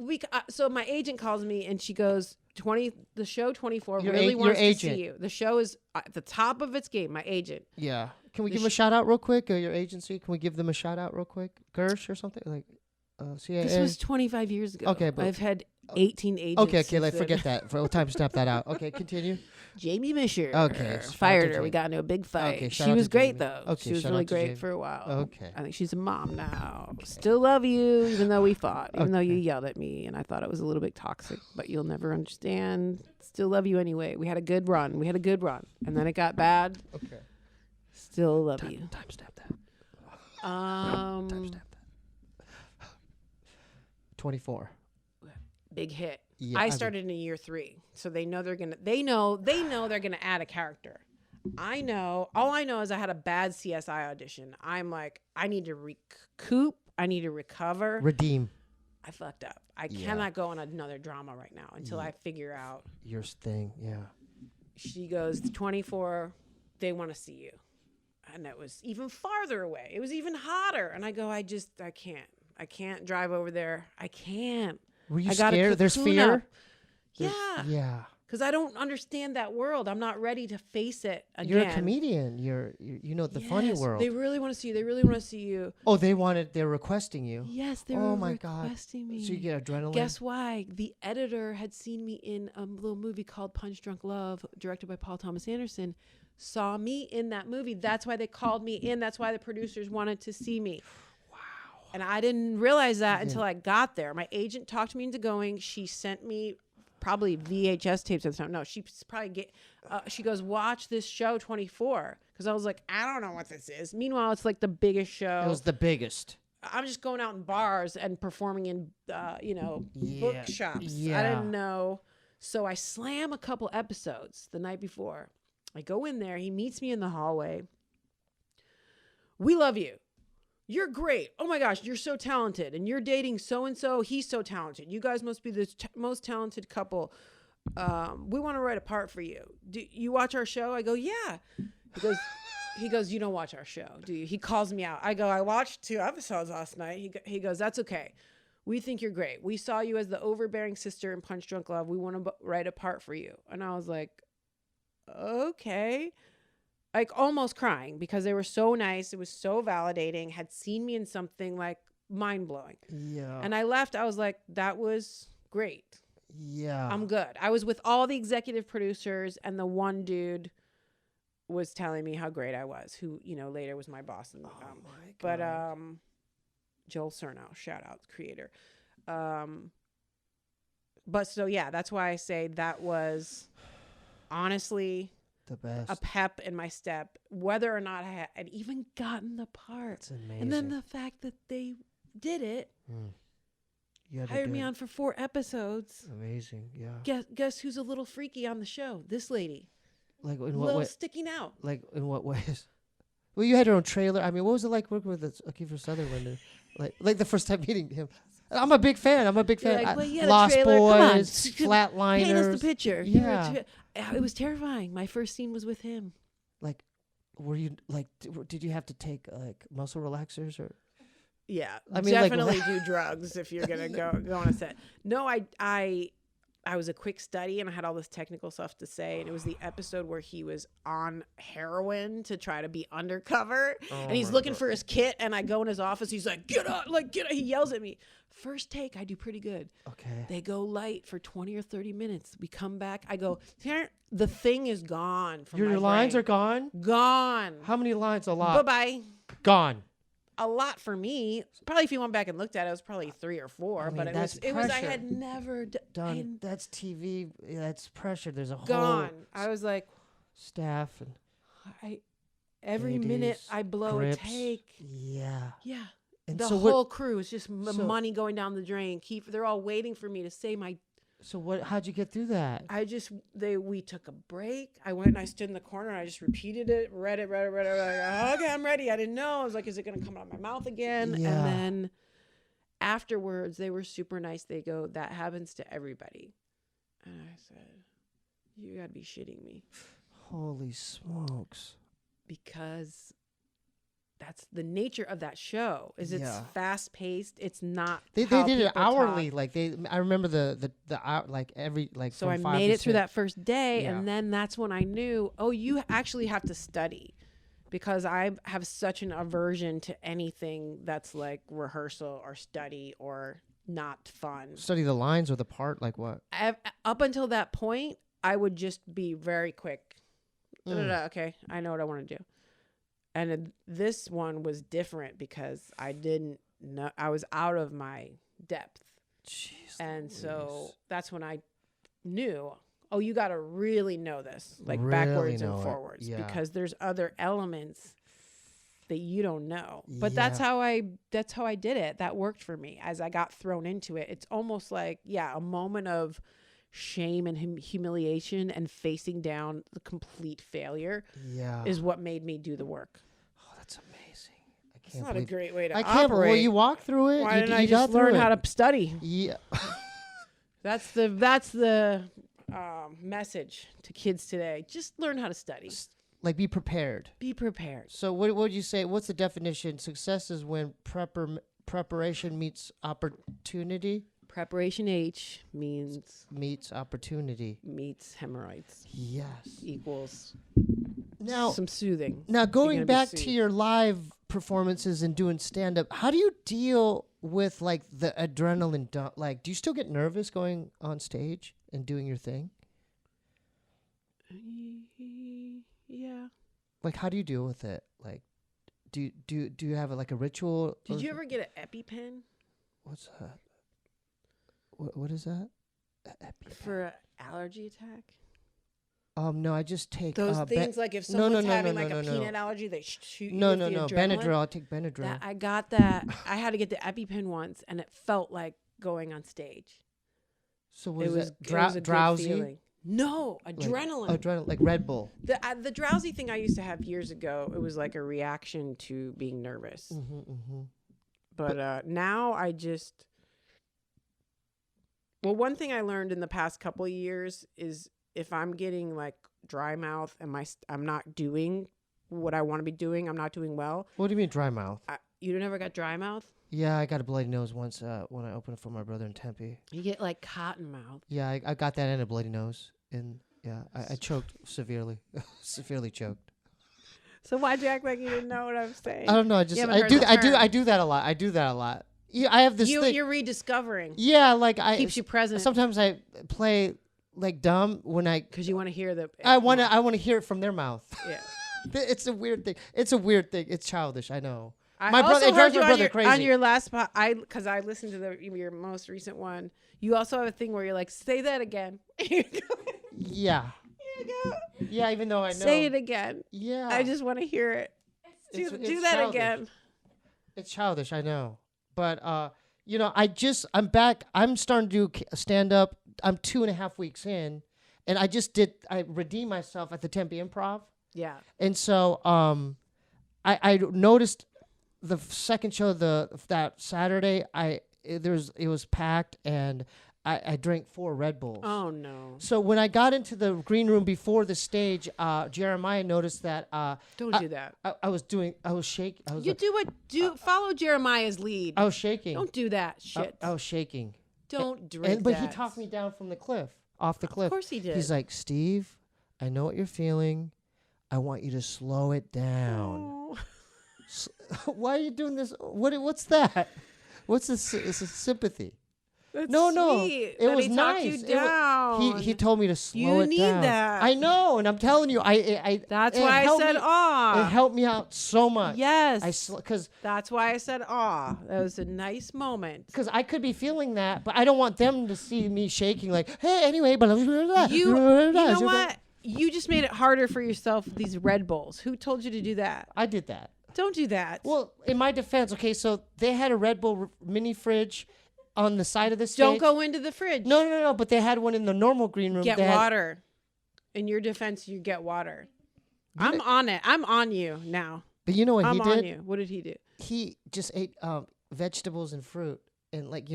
So my agent calls me and she goes, the show 24 Your really your wants to agent. see you. The show is at the top of its game. My agent. yeah. Can we give them a shout out real quick? Or your agency? Can we give them a shout out real quick? Gersh or something like CIA. This was 25 years ago. Okay, but I've had 18 agents. Okay, since like then. forget that. For time to snap that out. Okay, continue. Jamie Misher. Okay, shout out Fired to her. We Jamie. got into a big fight. Okay, shout she out was to great Jamie. though. Okay, she was shout really out to great Jamie. for a while. Okay. I think she's a mom now. Still love you, even though we fought, even though you yelled at me, and I thought it was a little bit toxic. But you'll never understand. Still love you anyway. We had a good run. And then it got bad. Okay. Still love you. Time stamp that. Um, Time stamp that. 24. big hit. Yeah, I started in year 3, so they know they're gonna. They know they're gonna add a character. I know. All I know is I had a bad CSI audition. I'm like, I need to recoup. I need to recover. Redeem. I fucked up. I cannot go on another drama right now until I figure out. Your thing. Yeah. She goes, 24. They want to see you, and it was even farther away. It was even hotter, and I go, I can't. I can't drive over there. I can't. Were you I gotta scared? There's cocoon fear? up. Yeah. Yeah. Because I don't understand that world. I'm not ready to face it again. You're a comedian. You know the funny Yes, world. They really want to see you. They really want to see you. Oh, they're requesting you. Yes, they Oh were my God. requesting me. So you get adrenaline. Guess why? The editor had seen me in a little movie called Punch Drunk Love, directed by Paul Thomas Anderson. Saw me in that movie. That's why they called me in. That's why the producers wanted to see me. Wow. And I didn't realize that until I got there. My agent talked me into going. She sent me probably VHS tapes at the time. No, she's probably she goes, watch this show 24. Because I was like, I don't know what this is. Meanwhile, it's like the biggest show. It was the biggest. I'm just going out in bars and performing in, bookshops. Yeah. I didn't know. So I slam a couple episodes the night before. I go in there. He meets me in the hallway. We love you. You're great. Oh my gosh, you're so talented. And you're dating so-and-so. He's so talented. You guys must be the most talented couple. We want to write a part for you. Do you watch our show? I go, yeah. He goes, you don't watch our show, do you? He calls me out. I go, I watched 2 episodes last night. He goes, that's okay. We think you're great. We saw you as the overbearing sister in Punch Drunk Love. We want to write a part for you. And I was like, okay. Like almost crying because they were so nice. It was so validating, had seen me in something like mind blowing. Yeah. And I left. I was like, that was great. Yeah. I'm good. I was with all the executive producers and the one dude was telling me how great I was, who, later was my boss. And, but Joel Cerno, shout out, creator. But so, yeah, that's why I say that was honestly the best. A pep in my step, whether or not I had even gotten the part. That's amazing. And then the fact that they did it, hired me on for 4 episodes. Amazing, yeah. Guess who's a little freaky on the show? This lady. Like in a what little way? sticking out. Like in what ways? Well, you had your own trailer. I mean, what was it like working with Kiefer Sutherland? Like the first time meeting him. I'm a big fan. You're like, well, you had a Lost trailer. Come on. Boys, Flatliners. Paint us the picture. Yeah. It was terrifying. My first scene was with him. Like, were you like? Did you have to take like muscle relaxers or? Yeah, I mean, definitely do drugs if you're gonna go on a set. No, I was a quick study and I had all this technical stuff to say, and it was the episode where he was on heroin to try to be undercover, and he's looking for his kit, and I go in his office, he's like, get up, he yells at me. First take, I do pretty good. Okay. They go light for 20 or 30 minutes. We come back, I go, the thing is gone from your lines are gone? Gone. How many lines? A lot. Bye-bye. Gone. A lot for me. Probably if you went back and looked at it, it was probably 3 or 4. I mean, but it was. I had never done. That's TV. That's pressure. There's a gone. whole. I was like, staff and. Every minute I blow grips. a take. Yeah. Yeah. And the so whole crew is just money going down the drain. They're all waiting for me to say my. So how'd you get through that? We took a break. I went and I stood in the corner and I just repeated it, read it. Like, okay, I'm ready. I didn't know. I was like, is it going to come out of my mouth again? Yeah. And then afterwards, they were super nice. They go, that happens to everybody. And I said, you got to be shitting me. Holy smokes. Because that's the nature of that show. It's fast paced. It's not. They did it hourly. Talk. Like I remember the hour, like every like. So I made it through that first day, and then that's when I knew. Oh, you actually have to study, because I have such an aversion to anything that's like rehearsal or study or not fun. Study the lines or the part, like what? Up until that point, I would just be very quick. Okay, I know what I want to do. And this one was different because I didn't know. I was out of my depth. Jeez, and so that's when I knew, oh, you got to really know this, like really backwards and forwards, because there's other elements that you don't know. But that's how I did it. That worked for me as I got thrown into it. It's almost like, a moment of shame and humiliation and facing down the complete failure is what made me do the work. Oh, that's amazing. It's not a great way to I can't operate. Well, you walk through it. Why didn't I just learn how to study? Yeah. That's the message to kids today. Just learn how to study. Like, be prepared. Be prepared. So what would you say? What's the definition? Success is when preparation meets opportunity. Preparation H meets opportunity. Meets hemorrhoids. Yes. Equals now some soothing. Now going back to your live performances and doing stand up, how do you deal with like the adrenaline like do you still get nervous going on stage and doing your thing? Yeah. Like how do you deal with it? Like do you have like a ritual? Did you ever get an EpiPen? What's that? What is that? For an allergy attack. No, I just take Those things like if someone's having like a peanut allergy, they shoot you with the adrenaline. Benadryl. I take Benadryl. I got that. I had to get the EpiPen once, and it felt like going on stage. So it was a drowsy? good feeling. No, adrenaline. Adrenaline, like Red Bull. The drowsy thing I used to have years ago. It was like a reaction to being nervous. But now I just. Well, one thing I learned in the past couple of years is if I'm getting like dry mouth and I'm not doing what I want to be doing, I'm not doing well. What do you mean dry mouth? You never got dry mouth? Yeah, I got a bloody nose once when I opened it for my brother in Tempe. You get like cotton mouth. Yeah, I got that and a bloody nose. And yeah, I choked severely. Severely choked. So why'd you act like you didn't know what I was saying? I don't know. I do that a lot. I do that a lot. Yeah, I have this thing. You're rediscovering. Yeah, like keeps you present. Sometimes I play like dumb when because you want to hear the. I want to hear it from their mouth. Yeah, it's a weird thing. It's childish. I know. My brother crazy. On your last spot, because I listened to your most recent one. You also have a thing where you're like, say that again. Yeah. Yeah, even though I know. Say it again. Yeah. I just want to hear it. Do that childish. again. It's childish, I know. But, I'm back. I'm starting to do stand up. I'm 2.5 weeks in. And I redeemed myself at the Tempe Improv. Yeah. And so I noticed the second show that Saturday, it was packed and I drank 4 Red Bulls. Oh no! So when I got into the green room before the stage, Jeremiah noticed that. Don't do that. I was shaking. Follow Jeremiah's lead. I was shaking. Don't do that shit. I was shaking. Don't drink But that. he talked me down from the cliff, off the cliff. Of course he did. He's like, Steve, I know what you're feeling. I want you to slow it down. Oh. Why are you doing this? What's that? What's this? It's a sympathy. That's no. Sweet It was he nice. You down. He told me to slow it down. You need that. I know, and I'm telling you, That's why I said aw. It helped me out so much. Yes. Because that's why I said aw. That was a nice moment. Because I could be feeling that, but I don't want them to see me shaking. Like, hey, anyway, but you know what? You just made it harder for yourself. These Red Bulls. Who told you to do that? I did that. Don't do that. Well, in my defense, okay, so they had a Red Bull mini fridge on the side of the stage. Don't go into the fridge. No, but they had one in the normal green room. Get water. In your defense, you get water. I'm on it. I'm on you now. But you know what he did? I'm on you. What did he do? He just ate vegetables and fruit. And like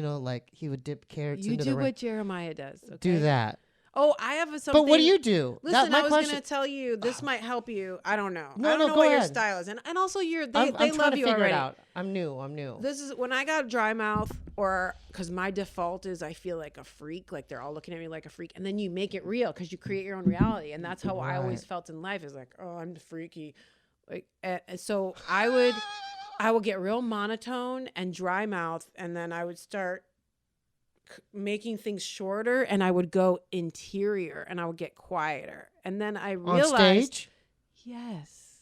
he would dip carrots you into the do what Jeremiah does. Okay? Do that. Oh, I have something. But what do you do? Listen, I was going to tell you, this might help you. I don't know. I don't know what your style is. And also, they I'm love trying to you figure already. it out. I'm new. This is when I got dry mouth, or because my default is I feel like a freak, like they're all looking at me like a freak. And then you make it real because you create your own reality. And that's how I always felt in life, is like, oh, I'm freaky. Like, so I would get real monotone and dry mouth. And then I would start making things shorter, and I would go interior, and I would get quieter. And then I realized, on stage? Yes,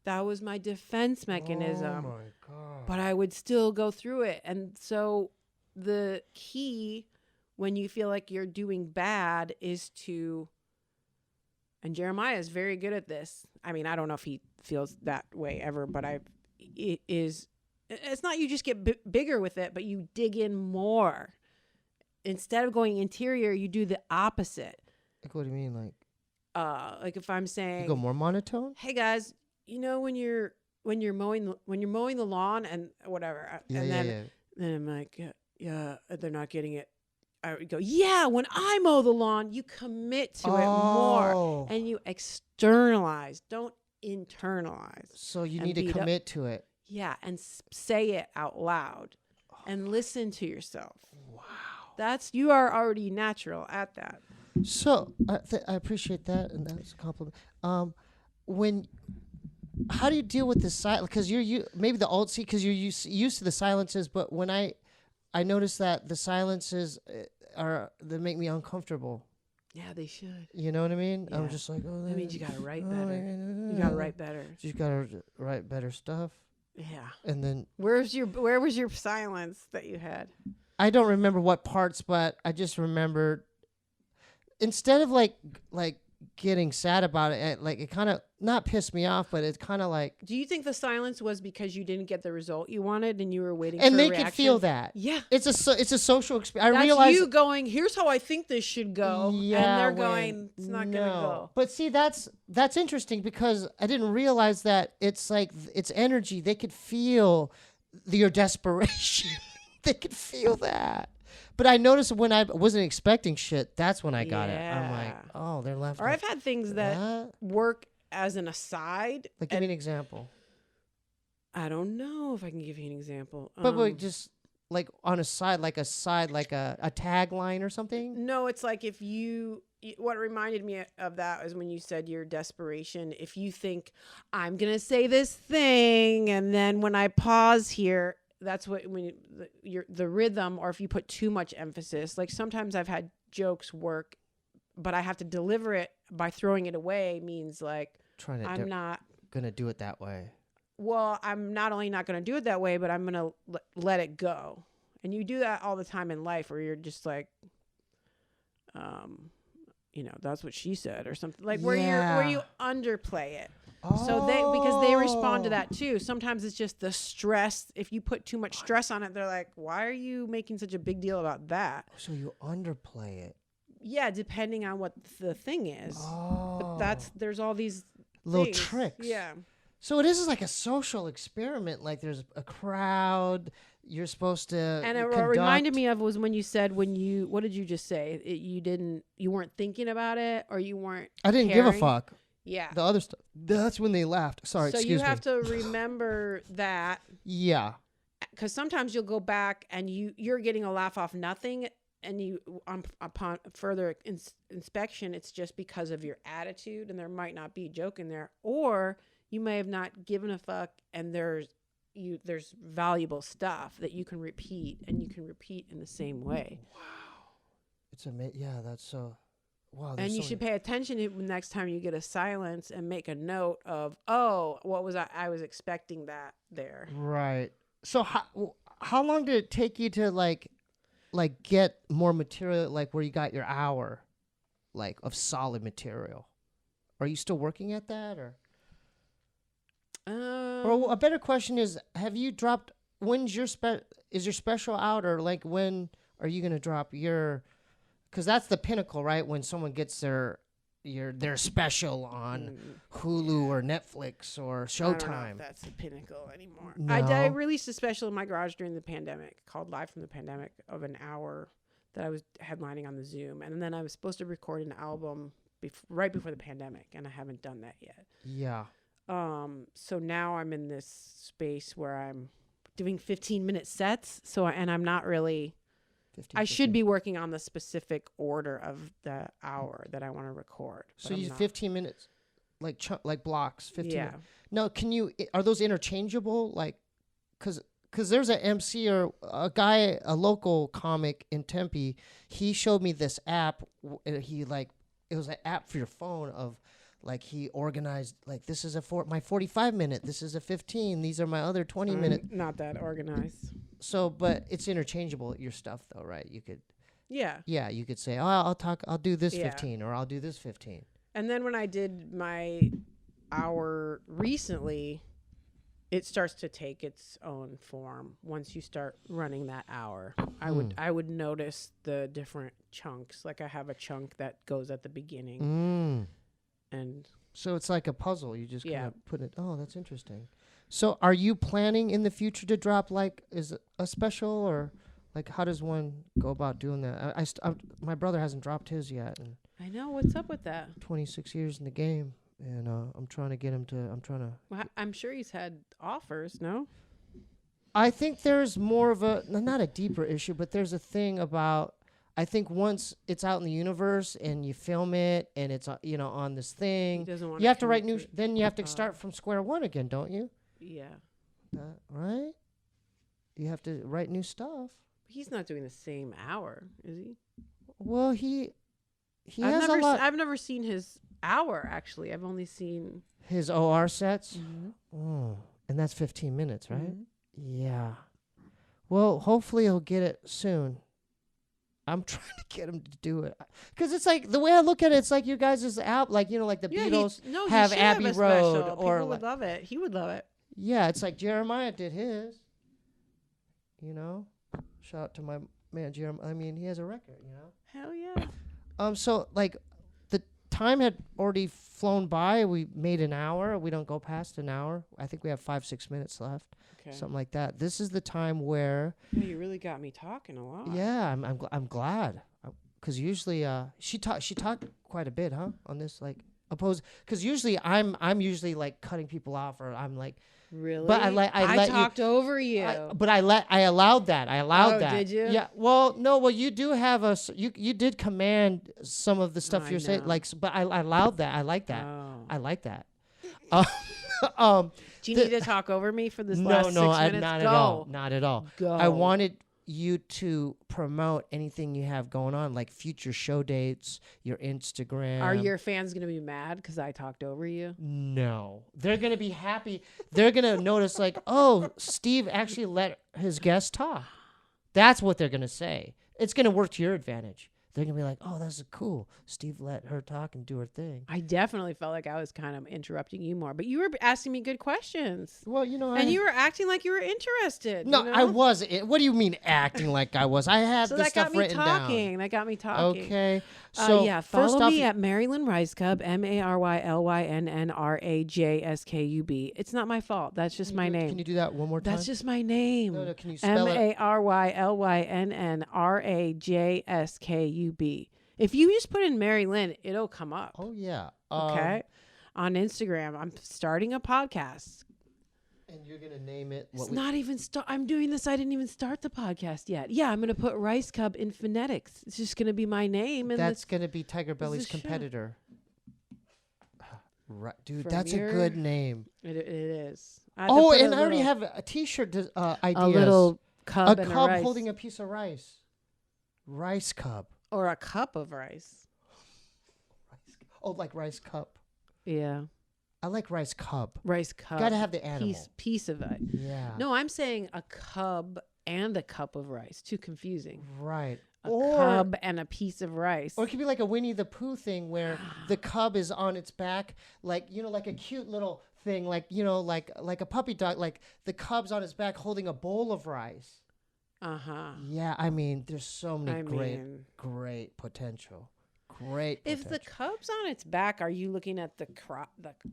that was my defense mechanism. Oh my God. But I would still go through it. And so the key when you feel like you're doing bad is to, and Jeremiah is very good at this. I mean, I don't know if he feels that way ever, but it's not you just get bigger with it, but you dig in more. Instead of going interior, you do the opposite. Like, what do you mean? Like if I'm saying, you go more monotone? Hey guys, when you're mowing the lawn and whatever, then I'm like, yeah, they're not getting it. I would go, yeah, when I mow the lawn, you commit to it more and you externalize, don't internalize. So you need to commit to it. Yeah, and say it out loud and listen to yourself. Wow. You are already natural at that. So I appreciate that, and that's a compliment. How do you deal with the silence? Because you maybe the alt seat, because you're used to the silences, but when I notice that the silences they make me uncomfortable. Yeah, they should. You know what I mean? Yeah. I'm just like, oh, that means you gotta write better. You gotta write better. You gotta write better stuff. Yeah. And then where was your silence that you had? I don't remember what parts, but I just remembered instead of like getting sad about it, like it kind of not pissed me off, but it's kind of like. Do you think the silence was because you didn't get the result you wanted and you were waiting And for they a reaction? could feel that. Yeah. It's a social experience. I That's realize you going, here's how I think this should go. Yeah, and they're when- going, it's not going to go. But see, that's interesting because I didn't realize that it's like it's energy. They could feel your desperation. They could feel that. But I noticed when I wasn't expecting shit, that's when I got it. I'm like, Yeah. oh, they're left. Or I've had things that What? work as an aside. Like, give me an example. I don't know if I can give you an example. But just like on a side, like a tagline or something. No, it's like if what reminded me of that is when you said your desperation. If you think I'm going to say this thing and then when I pause here, that's what when the rhythm, or if you put too much emphasis, like sometimes I've had jokes work, but I have to deliver it by throwing it away means like I'm not going to do it that way. Well, I'm not only not going to do it that way, but I'm going to let it go. And you do that all the time in life where you're just like, that's what she said or something like where you underplay it. So because they respond to that too. Sometimes it's just the stress. If you put too much stress on it, they're like, why are you making such a big deal about that? So you underplay it. Yeah, depending on what the thing is. But there's all these little things. tricks. Yeah. So it is like a social experiment. Like there's a crowd. You're supposed to. And what reminded me of was when you said what did you just say? You weren't thinking about it, or you weren't. I didn't caring? give a fuck. Yeah. The other stuff. That's when they laughed. Sorry, so excuse me. you have to remember that. Yeah. Because sometimes you'll go back and you're getting a laugh off nothing, and upon further inspection, it's just because of your attitude, and there might not be a joke in there, or you may have not given a fuck, and there's valuable stuff that you can repeat, and you can repeat in the same way. Wow. It's amazing. Yeah, that's so. Wow. And you should pay attention to next time you get a silence and make a note of, what was I was expecting that there. Right. So how long did it take you to like get more material, like where you got your hour, like of solid material? Are you still working at that, or a better question is, have you dropped? When's your is your special out, or like when are you gonna drop your? Because that's the pinnacle, right? When someone gets their special on Hulu or Netflix or Showtime. I don't know if that's the pinnacle anymore. No. I released a special in my garage during the pandemic called Live from the Pandemic of an hour that I was headlining on the Zoom. And then I was supposed to record an album right before the pandemic, and I haven't done that yet. Yeah. So now I'm in this space where I'm doing 15-minute sets. And I'm not really... I should be working on the specific order of the hour that I want to record. So you 15 minutes, like blocks. 15. Yeah. Minutes. Now, are those interchangeable? Like, because there's an MC or a guy, a local comic in Tempe. He showed me this app. It was an app for your phone of. Like he organized, like this is my 45 minute. This is a 15. These are my other 20 minute. Not that organized. So, but it's interchangeable. Your stuff, though, right? You could. Yeah. Yeah, you could say, I'll do this 15, or I'll do this 15. And then when I did my hour recently, it starts to take its own form. Once you start running that hour, I would notice the different chunks. Like I have a chunk that goes at the beginning. And so it's like a puzzle. You just kind of put it. Oh, that's interesting. So are you planning in the future to drop is it a special, or like how does one go about doing that? My brother hasn't dropped his yet. And I know, what's up with that? 26 years in the game, and I'm trying to get him to. Well, I'm sure he's had offers. No. I think there's more of not a deeper issue, but there's a thing about. I think once it's out in the universe and you film it and it's on this thing, you have to write new. Then you have to start from square one again, don't you? Yeah. Right. You have to write new stuff. He's not doing the same hour, is he? Well, he has a lot. I've never seen his hour actually. I've only seen his OR sets. Mm-hmm. Oh, and that's 15 minutes, right? Mm-hmm. Yeah. Well, hopefully he'll get it soon. I'm trying to get him to do it. Because it's like, the way I look at it, it's like you guys is out, like, like the Beatles he have should Abbey a Road. special. Or People would love it. He would love it. Yeah, it's like Jeremiah did his. Shout out to my man Jeremiah. I mean, he has a record, Hell yeah. So like the time had already flown by. We made an hour. We don't go past an hour. I think we have 5-6 minutes left. Okay. Something like that. This is the time where Well, you really got me talking a lot. yeah, I'm glad. Cuz usually she talked quite a bit, huh? On this cuz usually I'm usually like cutting people off or I'm like Really? But I let talked over you. I allowed that. I allowed that. Did you? Yeah. Well, no. Well, you do have you did command some of the stuff I you're saying. know. But I allowed that. I like that. Oh. I like that. Do you need to talk over me for this last 6 No, minutes? not Go. at all. Not at all. Go. I wanted you to promote anything you have going on, like future show dates, your Instagram. Are your fans going to be mad because I talked over you? No, they're gonna be happy. They're gonna notice like, oh, Steve actually let his guests talk. That's what they're gonna say. It's gonna work to your advantage. They're gonna be like, oh, this is cool. Steve let her talk and do her thing. I definitely felt like I was kind of interrupting you more, but you were asking me good questions. Well, And you were acting like you were interested. No, you know? I wasn't. What do you mean acting like I was? I had So the that stuff got me written talking. down. That got me talking. Okay. So yeah, first follow off, me at Lynn Rajskub, MaryLynnRajskub. It's not my fault. That's just my name. Can you do that one more time? That's just my name. No, can you spell it? MaryLynnRajskub. If you just put in Mary Lynn, it'll come up. Oh yeah. Okay. On Instagram, I'm starting a podcast. And you're gonna name it. It's not even start. I'm doing this. I didn't even start the podcast yet. Yeah, I'm gonna put Rice Cub in phonetics. It's just gonna be my name. And that's gonna be Tiger Belly's the show. competitor. Right, dude, From that's here? a good name. It is. I Oh, put and a I already little- have a T-shirt ideas. a little cub a and cub rice. holding a piece of rice. Rice cub. Or a cup of rice. Oh, like rice cup. Yeah. I like rice cub. Rice cup. Gotta have the animal. Piece of it. Yeah. No, I'm saying a cub and a cup of rice. Too confusing. Right. A cub and a piece of rice. Or it could be like a Winnie the Pooh thing where the cub is on its back, like like a cute little thing, like like a puppy dog. Like the cub's on its back holding a bowl of rice. Uh-huh. Yeah, I mean, there's so many mean- great potential. Great. If the potential. cub's on its back, are you looking at the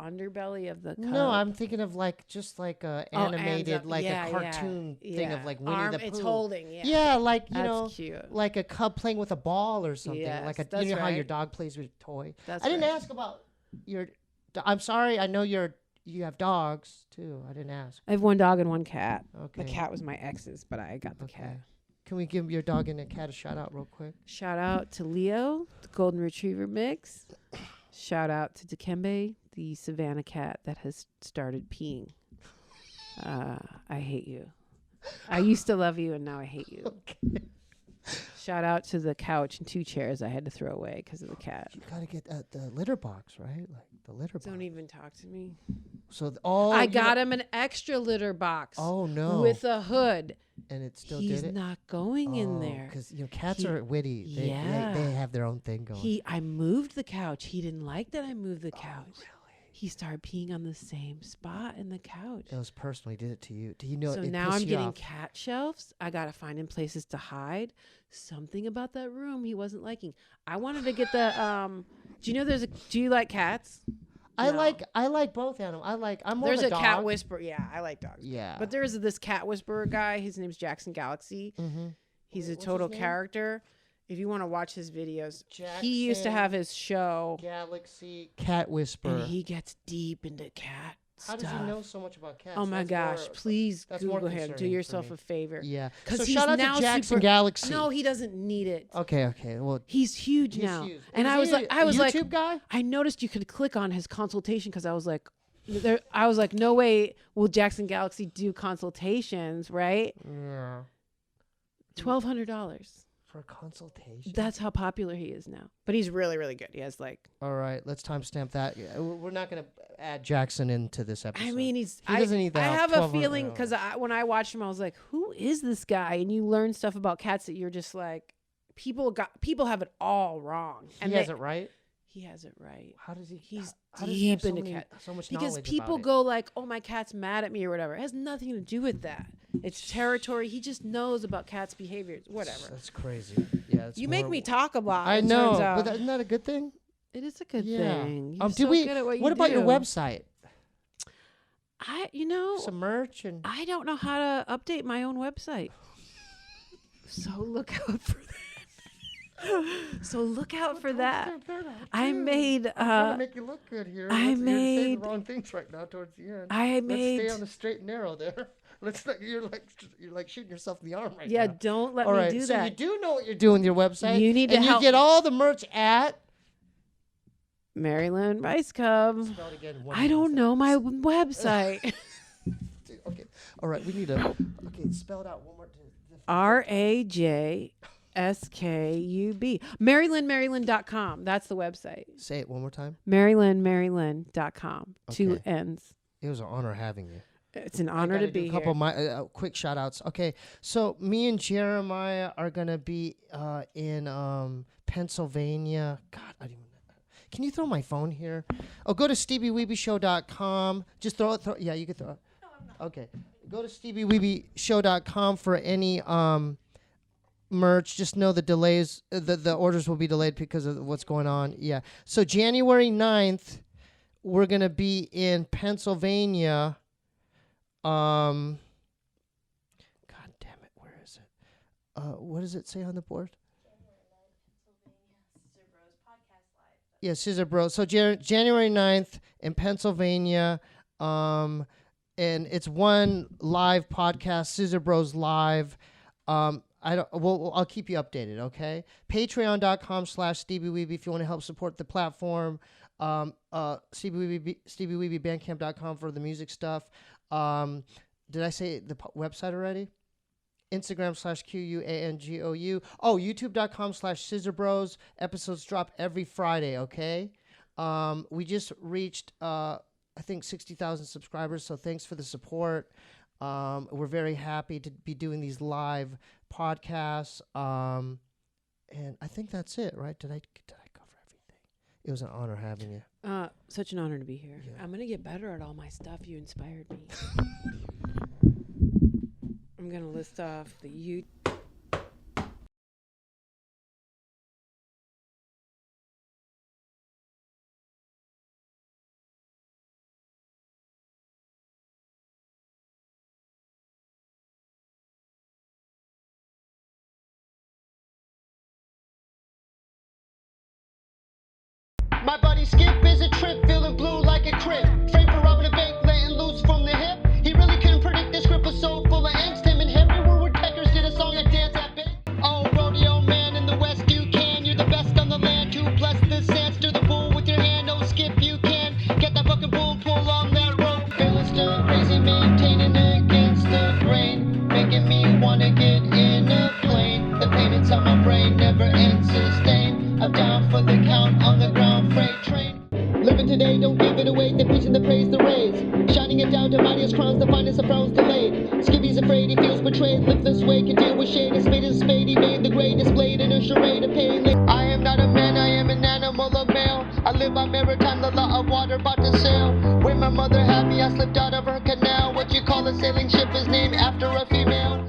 underbelly of the cub? No, I'm thinking of just like a animated, up. like Yeah, a cartoon thing of like Winnie Arm, the Pooh. It's holding, yeah. Yeah, like That's cute. like a cub playing with a ball or something. Yes, Like that's how your right. dog plays with a toy. That's I didn't right. ask about your. I'm sorry. I know you have dogs too. I didn't ask. I have one dog and one cat. Okay. The cat was my ex's, but I got the cat. Can we give your dog and a cat a shout out real quick? Shout out to Leo, the golden retriever mix. Shout out to Dikembe, the Savannah cat that has started peeing. I hate you. I used to love you and now I hate you. Okay. Shout out to the couch and 2 chairs I had to throw away because of the cat. You gotta get the litter box, right? Like the litter box. Don't even talk to me. So I got him an extra litter box. Oh no! With a hood. And it still He's did it. not going in there. Because cats are witty. They have their own thing going. I moved the couch. He didn't like that I moved the couch. Really? He started peeing on the same spot in the couch. It was personal. He did it to you. Do you know? So it now pissed I'm you getting off. cat shelves. I gotta find him places to hide. Something about that room he wasn't liking. I wanted to get the. Do you know do you like cats? I No. like both animals. I'm more There's of a dog. cat whisperer. Yeah, I like dogs. Yeah. But there's this cat whisperer guy. His name's Jackson Galaxy. Mm-hmm. He's a What's total his name? character. If you want to watch his videos, he Jackson used to have his show. Galaxy Cat Whisperer. And he gets deep into cat How stuff. does he know so much about cats? Oh my That's gosh! more- Please that's more Google him. Do concerning yourself for me. a favor. Yeah. Because So he's shout out now to Jackson super, Galaxy. No, he doesn't need it. Okay. Well, He's huge he's now. huge. And Is I was he like, a YouTube guy. I noticed you could click on his consultation because I was like, no way will Jackson Galaxy do consultations, right? Yeah. $1,200. for a consultation. That's how popular he is now. But he's really, really good. He has like. All right, let's timestamp that. Yeah, we're not gonna add Jackson into this episode. I mean, he doesn't need that. I have a feeling because when I watched him, I was like, "Who is this guy?" And you learn stuff about cats that you're just like, people have it all wrong. And he has it right. He has it right. How does he? He's how does he have deep into cat. so much Because knowledge people about it? go like, "Oh, my cat's mad at me" or whatever. It has nothing to do with that. It's territory. He just knows about cats' behaviors. Whatever. That's crazy. Yeah, You make me talk a lot. I it know, turns out. but isn't that a good thing? It is a good Yeah. thing. You're Did so we? good at what What about your do. website? Some merch and. I don't know how to update my own website. So look out for that. I made. I'm gonna make you look good here. You're saying the wrong things right now towards the end. Let's stay on the straight and narrow there. Let's not. You're like shooting yourself in the arm right now. Yeah, don't let All me right, do so that. you do know what you're doing with your website. You need to help. You get all the merch at. Lynn Rajskub. Spell it again. I don't know my website. Okay. All right. We need to. Okay. Spell it out one more time. RAJSKUB. MaryLynn.com. That's the website. Say it one more time. MaryLynn.com. Okay. 2 N's. It was an honor having you. It's an honor to be a couple here. of my quick shout outs. Okay, so me and Jeremiah are gonna be in Pennsylvania. God, I didn't even. Can you throw my phone here? Oh, go to SteebeeWeebieShow.com. Just throw it. Yeah, you can throw it. No, I'm not. Okay, go to SteebeeWeebieShow.com for any merch. Just know the delays. The orders will be delayed because of what's going on. Yeah. So January 9th, we're gonna be in Pennsylvania. God damn it, where is it? What does it say on the board? Yeah, Scissor Bros. So January 9th in Pennsylvania, and it's one live podcast, Scissor Bros Live. I'll keep you updated, okay? Patreon.com/SteebieWeebie if you want to help support the platform. SteebieWeebieBandcamp.com for the music stuff. Did I say the website already? Instagram/QUANGOU. Oh, YouTube.com/ScissorBros. Episodes drop every Friday, okay? We just reached, I think, 60,000 subscribers, so thanks for the support. We're very happy to be doing these live podcasts. And I think that's it, right? Did I cover everything? It was an honor having you. Such an honor to be here. Yeah. I'm going to get better at all my stuff. You inspired me. I'm going to list off the My buddy Skip is a trip, feeling blue like a crib. Framed for robbing a bank, letting loose from the hip. He really couldn't predict this script was so full of angst. Him and Henry were woodpeckers, did a song that dance at big. Oh, rodeo man in the West, you can. You're the best on the land to bless the sands. To the bull with your hand, oh Skip, you can. Get that fucking bull and pull on that rope. Feeling still crazy, maintaining against the grain. Making me wanna get in a plane. The pain inside my brain never ends sustained. I'm down for the count on the ground freight train. Living today, don't give it away. They're preaching the praise, the raise. Shining it down to mightiest crowns, the finest of frowns delayed. Skippy's afraid, he feels betrayed. Live this way, can deal with shade. A spade is a spade, he made the greatest blade in a charade of pain. I am not a man, I am an animal, a male. I live on maritime, the law of water, about to sail. Where my mother had me, I slipped out of her canal. What you call a sailing ship is named after a female.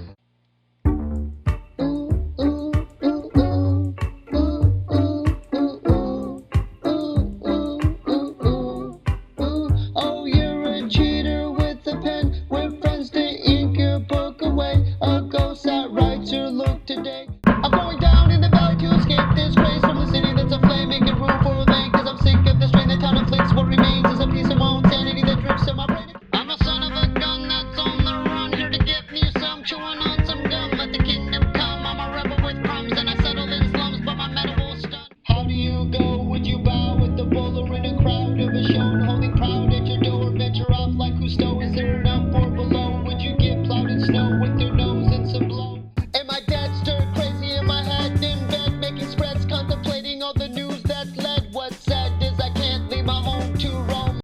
Today. I'm going down in the valley to escape this grace from the city that's aflame, making room for a lane, cause I'm sick of this rain. The town inflicts what remains is a piece of my own sanity that drips in my brain. I'm a son of a gun that's on the run, here to get me some, chewing on some gum. Let the kingdom come, I'm a rebel with crumbs, and I settle in slums, but my metal will stun. How do you go? Would you bow with the bowler in a crowd of a show, holding proud at your door? Venture off like Cousteau, is there an up or below? Would you get plowed in snow with your nose and some blow? And my dad stirred all the news that's led. What's sad is I can't